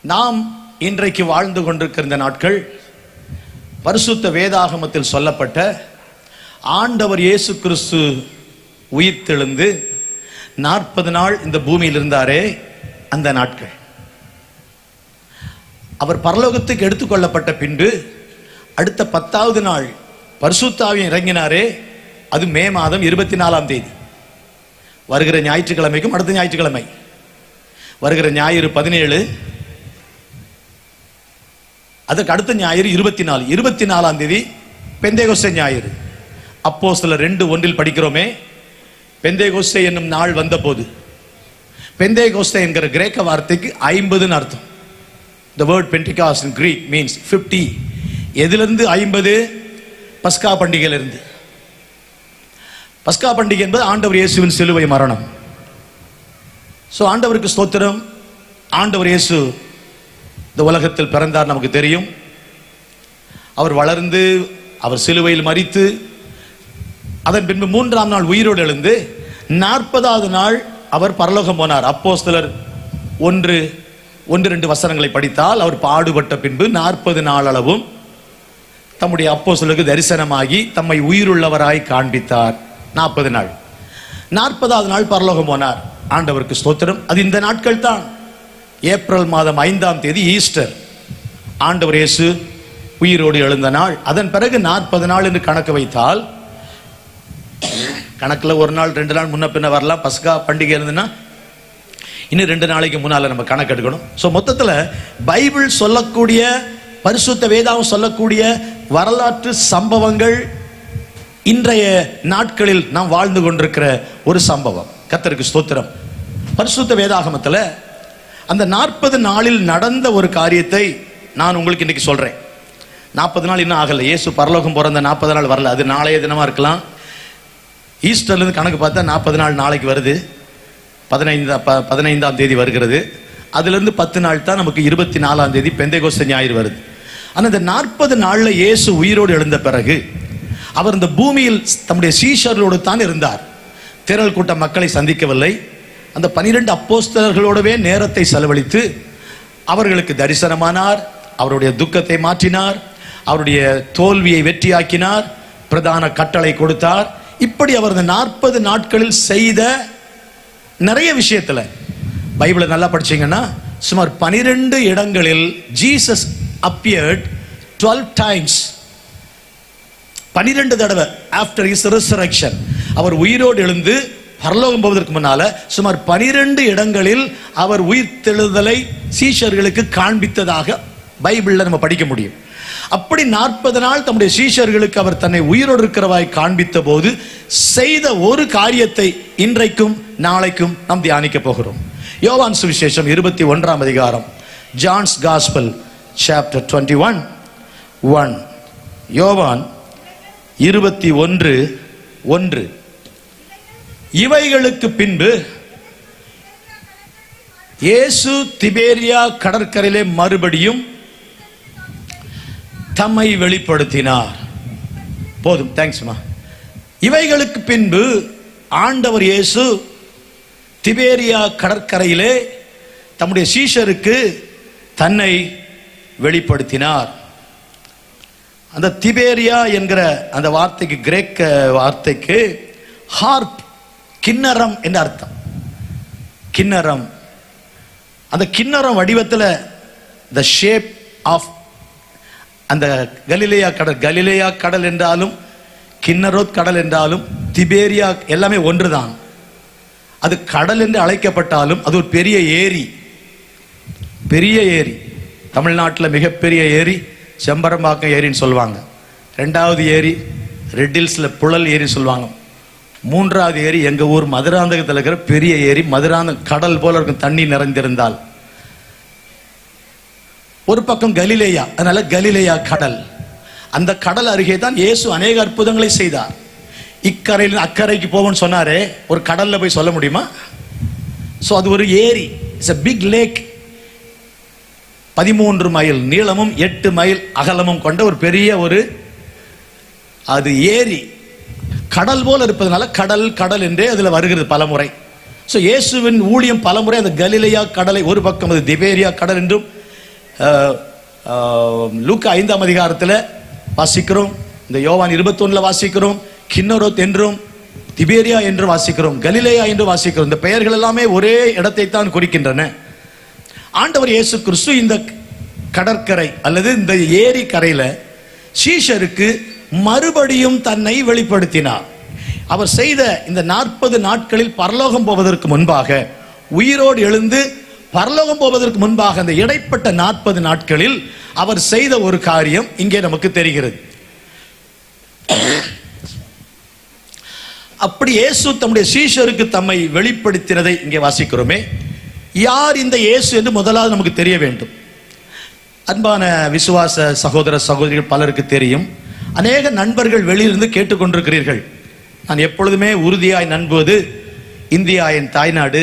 நாம் இன்றைக்கு வாழ்ந்து கொண்டிருக்கிற இந்த நாட்கள் பரிசுத்த வேதாகமத்தில் சொல்லப்பட்ட ஆண்டவர் இயேசு கிறிஸ்து உயிர்த்தெழுந்து 40 நாள் இந்த பூமியில் இருந்தாரே அந்த நாட்கள். அவர் பரலோகத்துக்கு எடுத்துக்கொள்ளப்பட்ட பின்பு அடுத்த 10வது நாள் பரிசுத்த ஆவி இறங்கினாரே, அது மே மாதம் 24ஆம் தேதி. வருகிற ஞாயிற்றுக்கிழமைக்கும் அடுத்த ஞாயிற்றுக்கிழமை வருகிற ஞாயிறு 17, அதுக்கு அடுத்த ஞாயிறு 24ஆம் தேதி பெந்தேகோஸ்தே ஞாயிறு. அப்போஸ்தலர் 2:1 படிக்கிறோமே, பெந்தேகோஸ்தே என்னும் நாள் வந்த போது. பெந்தேகோஸ்தே என்கிற கிரேக்க வார்த்தைக்கு 50 அர்த்தம். The word Pentecost in Greek means 50. எதிலிருந்து 50? பஸ்கா பண்டிகையிலிருந்து. பஸ்கா பண்டிகை என்பது ஆண்டவர் இயேசுவின் சிலுவை மரணம். சோ ஆண்டவருக்கு ஸ்தோத்திரம். ஆண்டவர் இயேசு இந்த உலகத்தில் பிறந்தார், நமக்கு தெரியும். அவர் வளர்ந்து அவர் சிலுவையில் மரித்து அதன் பின்பு 3ஆம் நாள் உயிரோடு எழுந்து 40வது நாள் அவர் பரலோகம் போனார். அப்போஸ்தலர் 1-2 வசனங்களை படித்தால், அவர் பாடுபட்ட பின்பு 40 நாள் அளவும் தம்முடைய அப்போஸ்தலருக்கு தரிசனமாகி தம்மை உயிருள்ளவராய் காண்பித்தார். 40 நாள். 40வது நாள் பரலோகம் போனார். ஆண்டவருக்கு ஸ்தோத்திரம். அது இந்த நாட்கள் தான். ஏப்ரல் மாதம் 5ஆம் தேதி ஈஸ்டர், ஆண்டவர் இயேசு உயிரோடு எழுந்த நாள். அதன் பிறகு 40 நாள் என்று கணக்கு வைத்தால், கணக்குல 1 நாள் 2 நாள் முன்ன பின்ன வரலாம். பஸ்கா பண்டிகை இருந்துன்னா இன்னும் 2 நாளைக்கு முன்னால நம்ம கணக்கு எடுக்கணும். ஸோ மொத்தத்தில் பைபிள் சொல்லக்கூடிய, பரிசுத்த வேதாகம் சொல்லக்கூடிய வரலாற்று சம்பவங்கள் இன்றைய நாட்களில் நாம் வாழ்ந்து கொண்டிருக்கிற ஒரு சம்பவம். கர்த்தருக்கு ஸ்தோத்திரம். பரிசுத்த வேதாகமத்தில் அந்த 40 நாளில் நடந்த ஒரு காரியத்தை நான் உங்களுக்கு இன்னைக்கு சொல்றேன். 40 நாள் இன்னும் ஆகலை. இயேசு பரலோகம் போற அந்த 40 நாள் வரல. அது நாளைய தினமா இருக்கலாம். ஈஸ்டர்லேருந்து கணக்கு பார்த்தா 40 நாள் நாளைக்கு வருது. 15ஆம் தேதி வருகிறது. அதுலேருந்து 10 நாள் தான் நமக்கு 24ஆம் தேதி பெந்தேகோஸ்தே ஞாயிறு வருது. ஆனால் இந்த 40 நாளில் இயேசு உயிரோடு எழுந்த பிறகு அவர் இந்த பூமியில் தம்முடைய சீஷர்களோடு தான் இருந்தார். திரள் கூட்ட மக்களை சந்திக்கவில்லை. அந்த 12 அப்போஸ்தலர்களோடவே நேரத்தை செலவழித்து அவர்களுக்கு தரிசனமானார். அவருடைய துக்கத்தை மாற்றினார். அவருடைய தோல்வியை வெற்றியாக்கினார். பிரதான கட்டளை கொடுத்தார். இப்படி அவர் இந்த 40 நாட்களில் செய்த நிறைய விஷயத்துல பைபிளை நல்லா படிச்சீங்கன்னா சுமார் 12 இடங்களில் ஜீசஸ் appeared 12 times. 12 தடவை ஆஃப்டர் ஹிஸ் ரெசரக்ஷன், அவர் உயிரோடு எழுந்து பரலோகம் போவதற்கு முன்னால சுமார் 12 இடங்களில் அவர் உயிர்த்தெழுதலை சீஷர்களுக்கு காண்பித்ததாக பைபிள்ல நம்ம படிக்க முடியும். அப்படி 40 நாள் தம்முடைய சீஷர்களுக்கு அவர் தன்னை உயிரோடு இருக்கிறவாய் காண்பித்த போது செய்த ஒரு காரியத்தை இன்றைக்கும் நாளைக்கும் நாம் தியானிக்க போகிறோம். யோவான் சுவிசேஷம் 21ஆம் அதிகாரம், ஜான்ஸ் காஸ்பல் சாப்டர் 21:1. யோவான் 21:1. இவைகளுக்கு பின்பு இயேசு திபேரியா கடற்கரையிலே மறுபடியும் தம்மை வெளிப்படுத்தினார். போதும், தேங்க்ஸ்மா. இவைகளுக்கு பின்பு ஆண்டவர் இயேசு திபேரியா கடற்கரையிலே தம்முடைய சீஷருக்கு தன்னை வெளிப்படுத்தினார். அந்த திபேரியா என்கிற அந்த வார்த்தைக்கு, கிரேக்க வார்த்தைக்கு ஹார்ப், கிண்ணறம் என்ற அர்த்தம். கிண்ணறம், அந்த கிண்ணறம் வடிவத்தில் the shape of அந்த கலிலேயா கடல், கலிலேயா கடல் என்றாலும் கிண்ணரோத் கடல் என்றாலும் திபேரியா எல்லாமே ஒன்றுதான். அது கடல் என்று அழைக்கப்பட்டாலும் அது ஒரு பெரிய ஏரி. பெரிய ஏரி. தமிழ்நாட்டில் மிகப்பெரிய ஏரி செம்பரம்பாக்கம் ஏரின்னு சொல்லுவாங்க. 2வது ஏரி ரெட் ஹில்ஸில் புழல் ஏரி சொல்லுவாங்க. 3வது ஏரி எங்கள் ஊர் மதுராந்தகத்தில் இருக்கிற பெரிய ஏரி. மதுராந்தகம் கடல் போல இருக்கும் தண்ணி நிறைந்திருந்தால். ஒரு பக்கம் கலிலேயா, அதனால கலிலேயா கடல். அந்த கடல் அருகே தான் இயேசு அநேக அற்புதங்களை செய்தார். இக்கரையில் அக்கறைக்கு போவோம்னு சொன்னாரே, ஒரு கடல்ல போய் சொல்ல முடியுமா? ஸோ அது ஒரு ஏரி. It's a big lake. 13 mile நீளமும் 8 மைல் அகலமும் கொண்ட ஒரு பெரிய அது ஏரி. கடல் போல இருப்பதனால கடல் கடல் என்றே அதில் வருகிறது பலமுறை. ஸோ இயேசுவின் ஊழியம் பலமுறை அந்த கலிலேயா கடலை, ஒரு பக்கம் அது திபேரியா கடல் என்றும் லூக்கா 5ஆம் அதிகாரத்தில் வாசிக்கிறோம், இந்த யோவான் 21 வாசிக்கிறோம், கின்னரோத் என்றும் திபேரியா என்று வாசிக்கிறோம், கலிலேயா என்று வாசிக்கிறோம். இந்த பெயர்கள் எல்லாமே ஒரே இடத்தை தான் குறிக்கின்றன. ஆண்டவர் இயேசு கிறிஸ்து இந்த கடற்கரை அல்லது இந்த ஏரி கரையில சீஷருக்கு மறுபடியும் தன்னை வெளிப்படுத்தினார். அவர் செய்த இந்த 40 நாட்களில் பரலோகம் போவதற்கு முன்பாக, உயிரோடு எழுந்து பரலோகம் போவதற்கு முன்பாக, அந்த இடைப்பட்ட 40 நாட்களில் அவர் செய்த ஒரு காரியம் இங்கே நமக்கு தெரிகிறது. அப்படி இயேசு தம்முடைய சீஷருக்கு தம்மை வெளிப்படுத்தினதை இங்கே வாசிக்கிறோமே. யார் இந்த இயேசு என்று முதலாவது நமக்கு தெரிய வேண்டும். அன்பான விசுவாச சகோதர சகோதரிகள் பலருக்கு தெரியும். அநேக நண்பர்கள் வெளியிலிருந்து கேட்டுக்கொண்டிருக்கிறீர்கள். நான் எப்பொழுதுமே உறுதியாய் நம்புவது, இந்தியா என் தாய்நாடு,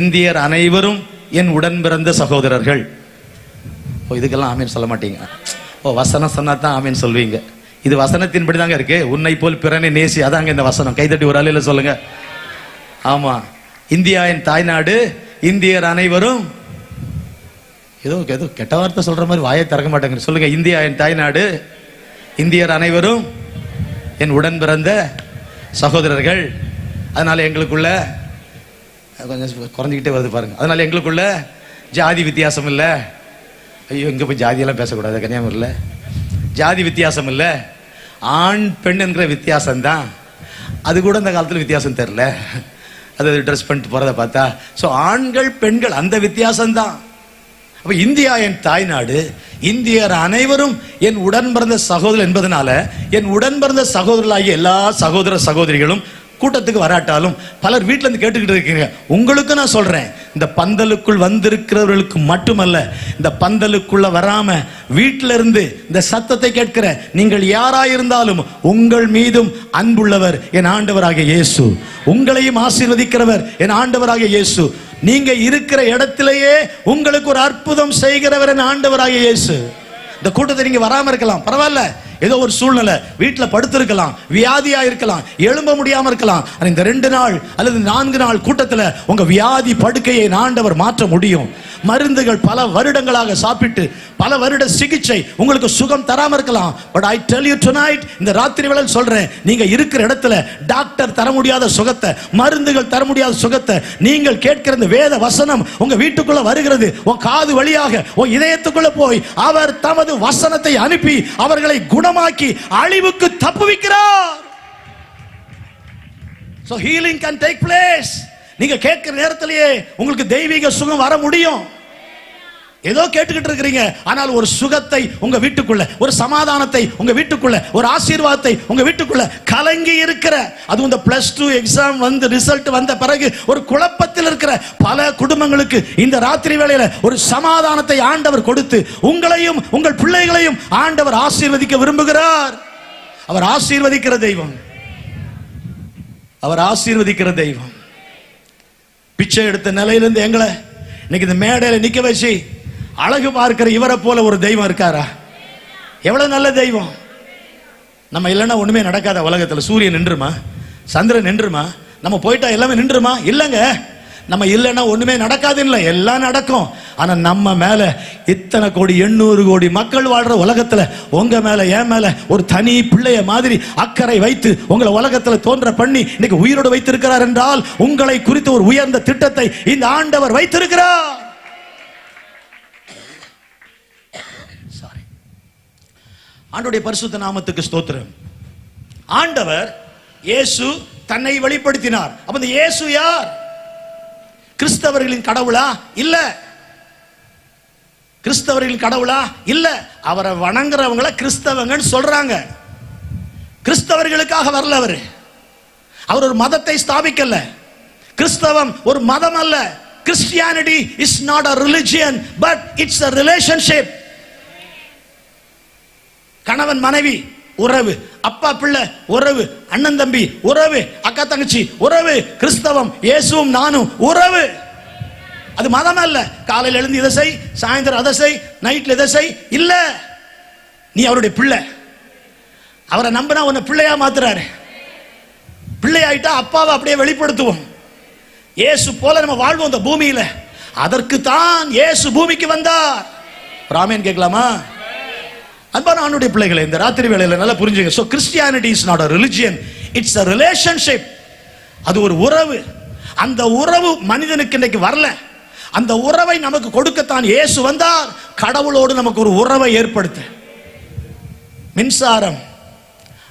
இந்தியர் அனைவரும் என் உடன் பிறந்த சகோதரர்கள். இதுக்கெல்லாம் ஆமீன் சொல்ல மாட்டீங்க. வசனம் சொன்னா தான் ஆமீன் சொல்வீங்க. இது வசனத்தின்படி தாங்க இருக்கு. உன்னை போல் பிறனை நேசி, அதாங்க இந்த வசனம். கைதட்டி ஒரு அலையில சொல்லுங்க. ஆமா, இந்தியா என் தாய்நாடு, இந்தியர் அனைவரும், ஏதோ ஏதோ கெட்ட வார்த்தை சொல்ற மாதிரி வாயை திறக்க மாட்டேங்க. சொல்லுங்க, இந்தியா என் தாய்நாடு, இந்தியர் அனைவரும் என் உடன் பிறந்த சகோதரர்கள். அதனால எங்களுக்குள்ள கொஞ்சம் குறைஞ்சிக்கிட்டே வருது பாருங்க. அதனால எங்களுக்குள்ள ஜாதி வித்தியாசம் இல்லை. ஐயோ, இங்க போய் ஜாதியெல்லாம் பேசக்கூடாது. கன்னியாகுமரியில் ஜாதி வித்தியாசம் இல்லை, ஆண் பெண் என்கிற வித்தியாசம் தான். அது கூட இந்த காலத்தில் வித்தியாசம் தெரியல, அது ட்ரெஸ் பண்ணிட்டு போறதை பார்த்தா. ஸோ ஆண்கள் பெண்கள் அந்த வித்தியாசம் தான். அப்ப இந்தியா என் தாய்நாடு, இந்தியர் அனைவரும் என் உடன் பிறந்த சகோதரர் என்பதனால என் உடன் பிறந்த சகோதரர்களாகிய எல்லா சகோதர சகோதரிகளும் கூட்டத்துக்கு வராட்டாலும் பலர் வீட்டில இருந்து கேட்டுக்கிட்டு இருக்கீங்க. உங்களுக்கு நான் சொல்றேன், இந்த பந்தலுக்குள் வந்திருக்கிறவர்களுக்கு மட்டுமல்ல, இந்த பந்தலுக்குள்ள வராம வீட்டில இருந்து இந்த சத்தத்தை கேட்கிற நீங்கள் யாராயிருந்தாலும் உங்கள் மீதும் அன்புள்ளவர் என் ஆண்டவராகிய இயேசு. உங்களையும் ஆசீர்வதிக்கிறவர் என் ஆண்டவராகிய இயேசு. நீங்க இருக்கிற இடத்திலேயே உங்களுக்கு ஒரு அற்புதம் செய்கிறவர் என் ஆண்டவராகிய இயேசு. இந்த கூட்டத்தை நீங்க வராம இருக்கலாம், பரவாயில்ல. ஏதோ ஒரு சூழ்நிலை, வீட்டில் படுத்திருக்கலாம், வியாதியா இருக்கலாம், எழும்ப முடியாம இருக்கலாம். இந்த 2 நாள் அல்லது 4 நாள் கூட்டத்தில் உங்க வியாதி படுக்கையை ஆண்டவர் மாற்ற முடியும். மருந்துகள் பல வருடங்களாக சாப்பிட்டு பல வருட சிகிச்சை உங்களுக்கு சுகம் தராம இருக்கலாம். But I tell you tonight, இந்த ராத்திரி வேளை சொல்றேன், நீங்க இருக்கிற இடத்துல டாக்டர் தர முடியாத சுகத்தை, மருந்துகள் தர முடியாத சுகத்தை, நீங்கள் கேட்கிற இந்த வேத வசனம் உங்க வீட்டுக்குள்ள வருகிறது. உன் காது வழியாக உன் இதயத்துக்குள்ள போய் அவர் தமது வசனத்தை அனுப்பி அவர்களை குணமாக்கி அழிவுக்கு தப்புவிக்கிறார். So healing can take place. நீங்க கேட்கிற நேரத்திலேயே உங்களுக்கு தெய்வீக சுகம் வர முடியும். ஏதோ கேட்டுக்கிட்டு இருக்கிறீங்க, ஆனால் ஒரு சுகத்தை உங்க வீட்டுக்குள்ள, ஒரு சமாதானத்தை உங்க வீட்டுக்குள்ள, ஒரு ஆசீர்வாதத்தை உங்க வீட்டுக்குள்ள கலங்கி இருக்கிற, அதுவும் இந்த +2 எக்ஸாம் வந்து ரிசல்ட் வந்த பிறகு ஒரு குழப்பத்தில் இருக்கிற பல குடும்பங்களுக்கு இந்த ராத்திரி வேளையில ஒரு சமாதானத்தை ஆண்டவர் கொடுத்து உங்களையும் உங்கள் பிள்ளைகளையும் ஆண்டவர் ஆசீர்வதிக்க விரும்புகிறார். அவர் ஆசீர்வதிக்கிற தெய்வம், அவர் ஆசீர்வதிக்கிற தெய்வம். பிச்சை எடுத்த நிலையிலிருந்து எங்களை இன்னைக்கு இந்த மேடையில நிக்க வச்சு அழகு பார்க்கிற இவரை போல ஒரு தெய்வம் இருக்காரா? எவ்வளவு நல்ல தெய்வம். நம்ம இல்லைன்னா ஒண்ணுமே நடக்காத உலகத்துல. சூரியன் நின்றுமா, சந்திரன் நின்றுமா, நம்ம போயிட்டா எல்லாமே நின்றுமா? இல்லங்க, நம்ம இல்லைன்னா ஒண்ணுமே நடக்காது. இல்லை, எல்லாம் நடக்கும். ஆனா நம்ம மேல இத்தனை கோடி 800 கோடி மக்கள் வாழ்ற உலகத்துல உங்க மேல என் மேல ஒரு தனி பிள்ளைய மாதிரி அக்கறை வைத்து உங்களை உலகத்துல தோன்ற பண்ணி இன்னைக்கு உயிரோடு வைத்திருக்கிறார் என்றால் உங்களை குறித்து ஒரு உயர்ந்த திட்டத்தை இந்த ஆண்டவர் வைத்திருக்கிறார். ஆண்டவருடைய பரிசுத்த நாமத்துக்கு ஸ்தோத்திரம். ஆண்டவர் இயேசு தன்னை வெளிப்படுத்தினார். அப்ப இந்த இயேசு யார்? கிறிஸ்தவர்களின் கடவுளா? இல்ல. கிறிஸ்தவர்களின் கடவுளா? இல்ல. அவரை வணங்குறவங்கள கிறிஸ்தவங்கன்னு சொல்றாங்க. கிறிஸ்தவர்களுக்காக வரல அவரு. அவர் ஒரு மதத்தை ஸ்தாபிக்கல. கிறிஸ்தவம் ஒரு மதம் அல்ல. Christianity is not a religion, but it's a relationship. கணவன் மனைவி உறவு, அப்பா பிள்ளை உறவு, அண்ணன் தம்பி உறவு, அக்கா தங்கச்சி உறவு. கிறிஸ்தவம் இயேசுவும் நானும் உறவு. அது மதம் அல்ல. காலையில் எழுந்து இதை செய், சாயந்தரம் அதை செய், நைட்ல இதை செய். இல்ல, நீ அவருடைய பிள்ளை. அவரை நம்பினா உன்னை பிள்ளையா மாத்துறாரு. பிள்ளையாயிட்டா அப்பாவை அப்படியே வெளிப்படுத்துவோம். இயேசு போல நம்ம வாழ்வோம் இந்த பூமியில. அதற்கு தான் இயேசு பூமிக்கு வந்தார். ஒரு ஆமென் கேட்கலாமா? அன்பான ஆணுடைய பிள்ளைகளை, இந்த ராத்திரி வேளையில நல்லா புரிஞ்சுங்க. So Christianity is not a religion, it's a relationship. அது ஒரு உறவு. அந்த உறவு மனிதனுக்கு இன்னைக்கு வரல. அந்த உறவை நமக்கு கொடுக்கத்தான் இயேசு வந்தார். கடவுளோடு நமக்கு ஒரு உறவை ஏற்படுத்த. மின்சாரம்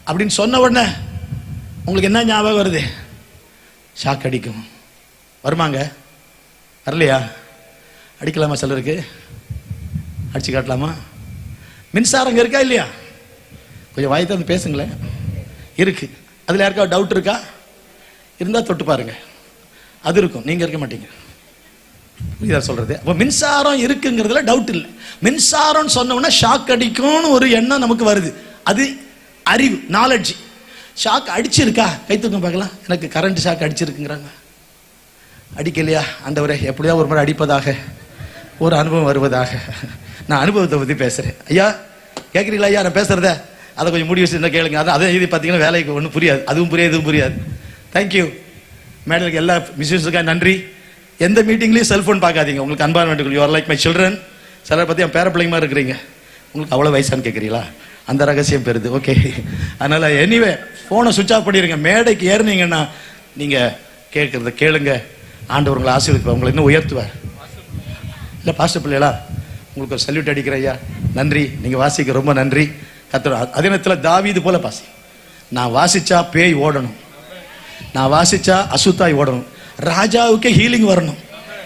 அப்படின்னு சொன்ன உடனே உங்களுக்கு என்ன ஞாபகம் வருது? ஷாக் அடிக்கும். வருமாங்க? வரலையா? அடிக்கலாமா? சிலருக்கு அடிச்சு காட்டலாமா? மின்சாரம் இருக்கா இல்லையா? கொஞ்சம் வாய் திறந்து பேசுங்களேன். இருக்கு. அதுல யாருக்கா டவுட் இருக்கா? இருந்தா தொட்டு பாருங்க. அது இருக்கும், நீங்க இருக்க மாட்டீங்க. புரியுதா சொல்றது? அப்ப மின்சாரம் இருக்குங்கிறதுல டவுட் இல்லை. மின்சாரம் சொன்னோம்னா ஷாக் அடிக்கும்னு ஒரு எண்ணம் நமக்கு வருது. அது அறிவு, நாலெட்ஜ். ஷாக் அடிச்சிருக்கா? கை தூக்கம் பார்க்கலாம். எனக்கு கரண்ட் ஷாக் அடிச்சிருக்குங்கிறாங்க. அடிக்கலையா? ஆண்டவரே எப்படியா ஒரு முறை அடிப்பதாக, ஒரு அனுபவம் வருவதாக. நான் அனுபவத்தை பத்தி பேசுறேன். ஐயா கேட்குறீங்களா? ஐயா நான் பேசுறத அதை கொஞ்சம் மூடி வச்சு கேளுங்க. அதை இது பார்த்தீங்கன்னா வேலைக்கு ஒன்றும் புரியாது. அதுவும் புரியாது, இதுவும் புரியாது. தேங்க்யூ மேடலுக்கு, எல்லா மிஸ்யூஸுக்காக நன்றி. எந்த மீட்டிங்லையும் செல்ஃபோன் பார்க்காதீங்க. உங்களுக்கு அன்பான வேண்டுகோள். You are like my children. சிலரை பற்றி என் பேர பிள்ளைங்க மாதிரி இருக்கிறீங்க. உங்களுக்கு அவ்வளோ வயசான்னு கேட்குறீங்களா? அந்த ரகசியம் பெறுது. ஓகே. அதனால எனிவே ஃபோனை சுவிட்ச் ஆஃப் பண்ணிடுங்க. மேடைக்கு ஏறினீங்கன்னா நீங்கள் கேட்குறத கேளுங்க. ஆண்டவர் உங்களை ஆசீர்வதிப்பார், உங்களை இன்னும் உயர்த்துவார். இல்லை பாஸ்டர் பிள்ளைகளா, உங்களுக்கு ஒரு சல்யூட் அடிக்கிற ஐயா. நன்றி. நீங்கள் வாசிக்க ரொம்ப நன்றி. கர்த்தர் அதே நேரத்தில் தாவீது போல பாசி. நான் வாசிச்சா பேய் ஓடணும், நான் வாசிச்சா அசுத்தாய் ஓடணும், ராஜாவுக்கே ஹீலிங் வரணும்.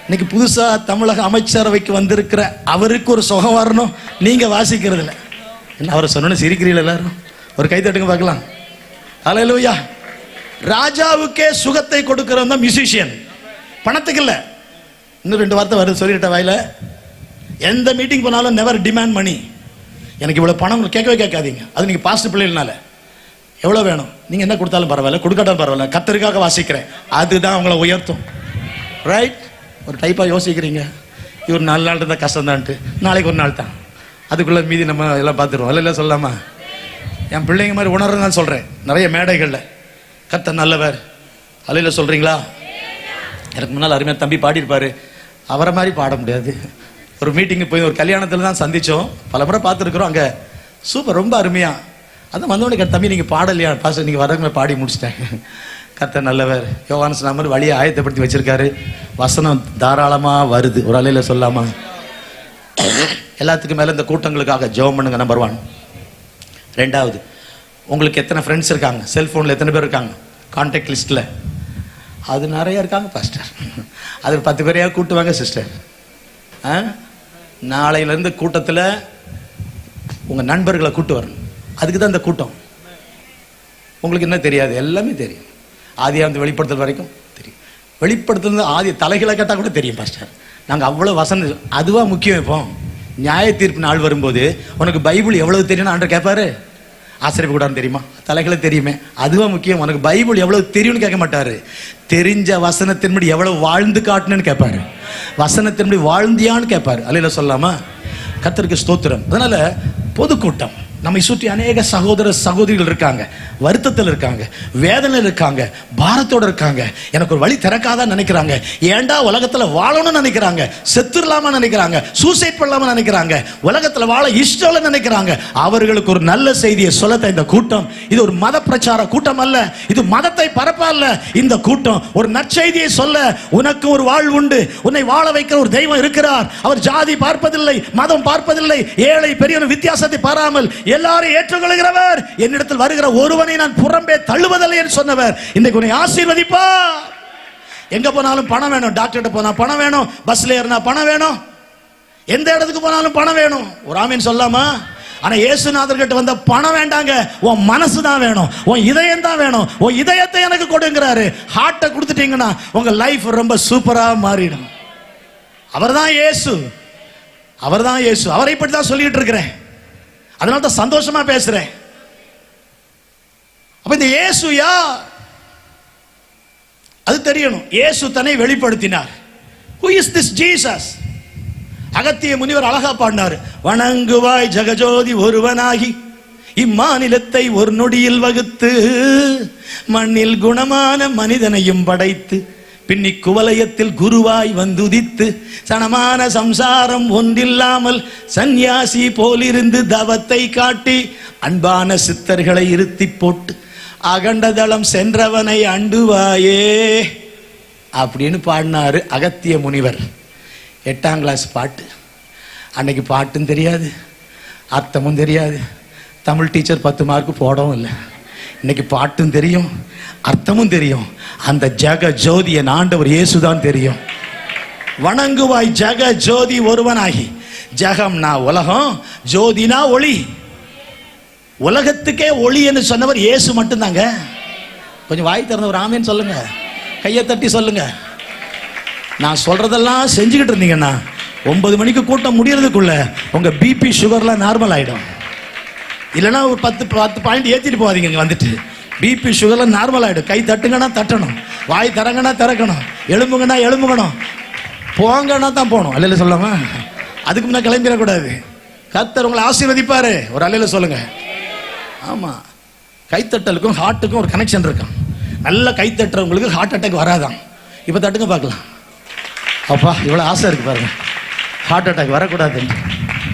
இன்னைக்கு புதுசா தமிழக அமைச்சரவைக்கு வந்திருக்கிற அவருக்கு ஒரு சுகம் வரணும். நீங்க வாசிக்கிறதுல என்ன அவரை சொன்னு சிரிக்கிறீங்களா? எல்லாரும் ஒரு கை தட்டுங்க பார்க்கலாம். ஹல்லேலூயா. ராஜாவுக்கே சுகத்தை கொடுக்கிறவன் தான் மியூசிஷியன். பணத்துக்கு இல்ல. இன்னும் 2 வார்த்தை வருது சொல்லிட்ட வாயில. எந்த மீட்டிங் போனாலும் நெவர் டிமாண்ட் மணி. எனக்கு இவ்வளவு பணம் கேட்கவே கேட்காதீங்க. அது நீங்க பாஸ்ட் பிள்ளைகள்னால எவ்வளவு வேணும், நீங்க என்ன கொடுத்தாலும் பரவாயில்ல, கொடுக்காட்டாலும் பரவாயில்ல, கத்தருக்காக வாசிக்கிறேன், அதுதான் உங்களை உயர்த்தும். ரைட்? ஒரு டைப்பா யோசிக்கிறீங்க. இவர் 4 நாள் இருந்தா கஷ்டம் தான்ட்டு, நாளைக்கு ஒரு நாள் தான், அதுக்குள்ள மீதி நம்ம எல்லாம் பார்த்துருவோம். அல்ல சொல்லாமா? என் பிள்ளைங்க மாதிரி உணர்றதுதான் சொல்றேன். நிறைய மேடைகள்ல கர்த்தர் நல்லவர் அல்ல சொல்றீங்களா? எனக்கு முன்னால் அருமையா தம்பி பாடியிருப்பாரு. அவரை மாதிரி பாட முடியாது. ஒரு மீட்டிங்கு போய் ஒரு கல்யாணத்துல தான் சந்திச்சோம். பல முறை பார்த்துருக்குறோம். அங்க சூப்பர், ரொம்ப அருமையா. அதான் வந்தோடனே தம்பி நீங்க பாடலையா? பாஸ்டர் நீங்க வரவங்க பாடி முடிச்சிட்டாங்க. கர்த்தர் நல்லவர். யோவான் நாமர் வழியை ஆயத்தப்படுத்தி வச்சிருக்காரு. வசனம் தாராளமா வருது. ஒரு அலையில சொல்லாமா? எல்லாத்துக்கும் மேல இந்த கூட்டங்களுக்காக ஜெபம் பண்ணுங்க. நம்பர் 1. 2வது, உங்களுக்கு எத்தனை ஃப்ரெண்ட்ஸ் இருக்காங்க? செல்போன்ல எத்தனை பேர் இருக்காங்க கான்டாக்ட் லிஸ்ட்ல? அது நிறைய இருக்காங்க பாஸ்டர். அது 10 பேரையா கூட்டுவாங்க சிஸ்டர். நாளையில இருந்து கூட்டத்தில் உங்க நண்பர்களை கூட்டு வரணும். அதுக்கு தான் இந்த கூட்டம். உங்களுக்கு என்ன தெரியாது? எல்லாமே தெரியும். ஆதியாகமத்தை வெளிப்படுத்துறது வரைக்கும் தெரியும். வெளிப்படுத்துறது ஆதி தலைகளை கேட்டால் கூட தெரியும் பாஸ்டர். நாங்கள் அவ்வளோ வசனம், அதுவா முக்கியம். இப்போ நியாய தீர்ப்பு நாள் வரும்போது உனக்கு பைபிள் எவ்வளவு தெரியும்னு ஆண்டவர் கேட்பாரு. ஆசிரியப்பு கூடாது தெரியுமா? தலைகளை தெரியுமே, அதுவா முக்கியம். உனக்கு பைபிள் எவ்வளவு தெரியும்னு கேட்க மாட்டாரு. தெரிஞ்ச வசனத்தின்படி எவ்வளவு வாழ்ந்து காட்டணும்னு கேட்பாரு. வசனத்தின்படி வாழ்ந்தியான்னு கேட்பாரு. அல்ல சொல்லாமா? கர்த்தருக்கு ஸ்தோத்திரம். அதனால பொதுக்கூட்டம், நம்மை சுற்றி அநேக சகோதர சகோதரிகள் இருக்காங்க, வருத்தத்தில் இருக்காங்க, வேதனையில் இருக்காங்க, பாரத்தோட இருக்காங்க. எனக்கு ஒரு வழி திறக்காதான் நினைக்கிறாங்க. ஏண்டா உலகத்துல வாழணும்னு நினைக்கிறாங்க, செத்துடலாமா நினைக்கிறாங்க, சூசைட் பண்ணலாமா நினைக்கிறாங்க, உலகத்துல வாழ இஷ்டம் நினைக்கிறாங்க. அவர்களுக்கு ஒரு நல்ல செய்தியை சொல்லத்த இந்த கூட்டம். இது ஒரு மத பிரச்சார கூட்டம் அல்ல, இது மதத்தை பரப்ப அல்ல. இந்த கூட்டம் ஒரு நற்செய்தியை சொல்ல, உனக்கு ஒரு வாழ்வு உண்டு, உன்னை வாழ வைக்கிற ஒரு தெய்வம் இருக்கிறார். அவர் ஜாதி பார்ப்பதில்லை, மதம் பார்ப்பதில்லை, ஏழை பெரியவன் வித்தியாசத்தை பாராமல் எல்லாரும் ஏற்றுக்கொள்கிறவர். என்னிடத்தில் வருகிற ஒருவனை நான் புறம்பே தள்ளுவதில்லை என்று சொன்னவர் இன்றைக்கு உன்னை ஆசீர்வதிப்பார். எங்க போனாலும் பணம் வேணும். டாக்டர்கிட்ட போனா பணம் வேணும், பஸ்ல ஏறினா பணம் வேணும், எந்த இடத்துக்கு போனாலும் பணம் வேணும். ஒரு ஆமீன் சொல்லாமா? ஆனா இயேசுநாதர் கிட்ட வந்த பணம் வேண்டாங்க, உன் மனசு தான் வேணும், உன் இதயம் தான் வேணும். உன் இதயத்தை எனக்கு கொடுங்கிறாரு. ஹார்ட்டை கொடுத்துட்டீங்கன்னா உங்க லைஃப் ரொம்ப சூப்பரா மாறிடும். அவர்தான் இயேசு, அவர்தான் இயேசு. அவரை பற்றி தான் சொல்லிட்டு இருக்கிறேன். அதனால தான் சந்தோஷமா பேசுறேன். அப்ப இந்த இயேசு யார்? அது தெரியணும். இயேசு தன்னை வெளிப்படுத்தினார். Who is this Jesus? அகத்திய முனிவர் அழகா பாடினார். வணங்குவாய் ஜெகஜோதி ஒருவனாகி இம்மாநிலத்தை ஒரு நொடியில் வகுத்து மண்ணில் குணமான மனிதனையும் படைத்து பின்னி குவலயத்தில் குருவாய் வந்துதித்து சனமான சம்சாரம் ஒன்றில்லாமல் சந்நியாசி போலிருந்து தவத்தை காட்டி அன்பான சித்தர்களை இருத்தி போட்டு அகண்டதளம் சென்றவனை அண்டுவாயே அப்படின்னு பாடினாரு அகத்திய முனிவர். 8ஆம் கிளாஸ் பாட்டு. அன்னைக்கு பாட்டும் தெரியாது, அர்த்தமும் தெரியாது. தமிழ் டீச்சர் 10 மார்க்கு போடவும் இல்லை. இன்னைக்கு பாட்டும் தெரியும், அர்த்தமும் தெரியும். அந்த ஜக ஜோதி என் ஆண்டவர் இயேசுதான் தெரியும். வணங்குவாய் ஜக ஜோதி ஒருவனாகி. ஜகம்னா உலகம், ஜோதினா ஒளி. உலகத்துக்கே ஒளி என்று சொன்னவர் இயேசு மட்டும்தாங்க. கொஞ்சம் வாய் திறந்த ஒரு ஆமேன்னு சொல்லுங்க, கையை தட்டி சொல்லுங்க. நான் சொல்றதெல்லாம் செஞ்சுக்கிட்டு இருந்தீங்கன்னா 9 மணிக்கு கூட்டம் முடியறதுக்குள்ள உங்க பிபி சுகர்லாம் நார்மல் ஆயிடும். இல்லைன்னா ஒரு 10 பாயிண்ட் ஏற்றிட்டு போவாதீங்க. இங்கே வந்துட்டு பிபி சுகர்லாம் நார்மல் ஆகிடும். கை தட்டுங்கன்னா தட்டணும், வாய் திறங்கன்னா திறக்கணும், எலும்புங்கன்னா எலும்புக்கணும், போங்கன்னா தான் போகணும். அல்லையில சொல்லாமா? அதுக்கு முன்னே கிளம்பிடக்கூடாது. கர்த்தர் உங்களை ஆசீர்வதிப்பாரு. ஒரு அல்லையில சொல்லுங்க. ஆமாம், கைத்தட்டலுக்கும் ஹார்ட்டுக்கும் ஒரு கனெக்ஷன் இருக்கும். நல்ல கைத்தட்டுறவங்களுக்கு ஹார்ட் அட்டாக் வராதான். இப்போ தட்டுங்க பார்க்கலாம். அப்பா இவ்வளோ ஆசை இருக்கு பாருங்க, ஹார்ட் அட்டாக் வரக்கூடாது.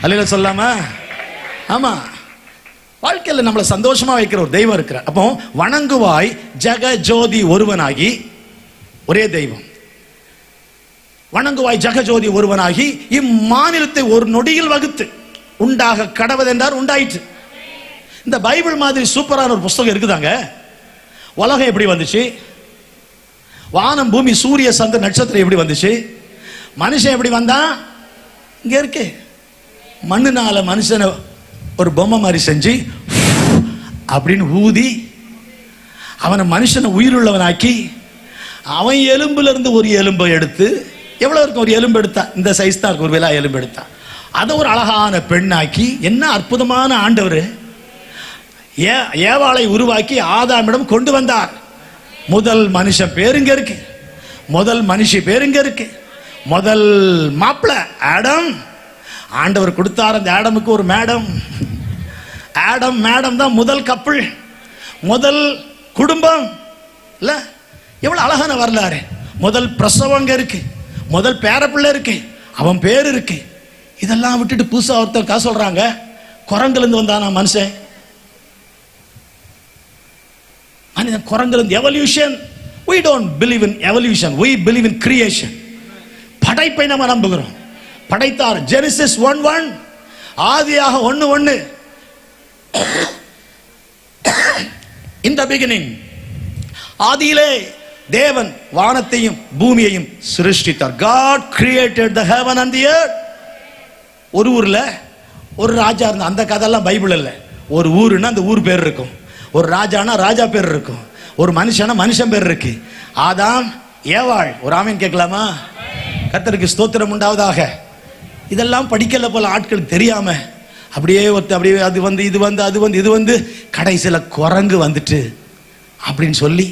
அல்லையில சொல்லாமா? ஆமாம், வாழ்க்கையில் நம்மளை சந்தோஷமா வைக்கிற ஒரு தெய்வம் இருக்கிறார். அப்போ வணங்குவாய் ஜக ஜோதி ஒருவனாகி. ஒரே தெய்வம். வணங்குவாய் ஜகஜோதி ஒருவனாகி இம்மாநிலத்தை ஒரு நொடியில் வகுத்து உண்டாக கடவதென்றார், உண்டாயிற்று. இந்த பைபிள் மாதிரி சூப்பரான ஒரு புஸ்தகம் இருக்குதாங்க. உலகம் எப்படி வந்துச்சு, வானம் பூமி சூரிய சந்திர நட்சத்திரம் எப்படி வந்துச்சு, மனுஷன் எப்படி வந்தான், இங்க இருக்கு. மண்ணுனால மனுஷனை ஒரு பொம்மை மாதிரி செஞ்சு அப்படின்னு ஊதி அவனை மனுஷனை உயிருள்ளவனாக்கி அவன் எலும்புல இருந்து ஒரு எலும்பை எடுத்து, எவ்வளவு இருக்கும் ஒரு எலும்பு எடுத்தா, இந்த சைஸ் தான் இருக்கும் ஒரு விலா எலும்பு எடுத்தா, அதை ஒரு அழகான பெண்ணாக்கி. என்ன அற்புதமான ஆண்டவர்! ஏவாளை உருவாக்கி ஆதாமிடம் கொண்டு வந்தார். முதல் மனுஷன் பேருங்க இருக்கு, முதல் மனுஷி பேருங்க இருக்கு, முதல் மாப்பிள்ள ஆடம். ஆண்டவர் கொடுத்தார் அந்த ஆடமுக்கு ஒரு மேடம். ஆடம் மேடம் தான் முதல் கப்பிள், முதல் குடும்பம். இல்ல எவ்வளவு அழகான வரலாறு. முதல் பிரசவங்க இருக்கு, முதல் பேரப்பிள்ளை இருக்கு, அவன் பேர் இருக்கு. இதெல்லாம் விட்டுட்டு புதுசா ஒருத்தர் சொல்றாங்க குரங்குல இருந்து வந்தானா மனுஷன். மனிதன் குரங்குல இருந்து. Evolution. we don't believe in evolution, we believe in creation. படைப்பை நம்ம நம்புகிறோம். படைத்தார். ஜெனிசிஸ் 1:1, ஆதியாக 1:1. in the beginning, ஆதியிலே தேவன் வானத்தையும் பூமியையும் சிருஷ்டித்தார். God created the heaven and the earth. ஒரு ஊர்ல ஒரு ராஜா இருந்தா. அந்த கதையெல்லாம் பைபிள் இல்ல. ஒரு ஊருன்னா அந்த ஊர் பேர் இருக்கும், ஒரு ராஜானா ராஜா பேர் இருக்கும், ஒரு மனுஷனா மனுஷன் பேர் இருக்கு. ஆதாம் ஏவாள். ஒரு ஆமீன் கேட்கலாமா? கர்த்தருக்கு ஸ்தோத்திரம் உண்டாவதாக. இதெல்லாம் படிக்கல போல ஆட்களுக்கு தெரியாம அப்படியே அப்படியே அது வந்து இது வந்து அது வந்து இது வந்து கடைசியில குரங்கு வந்துட்டு அப்படின்னு சொல்லி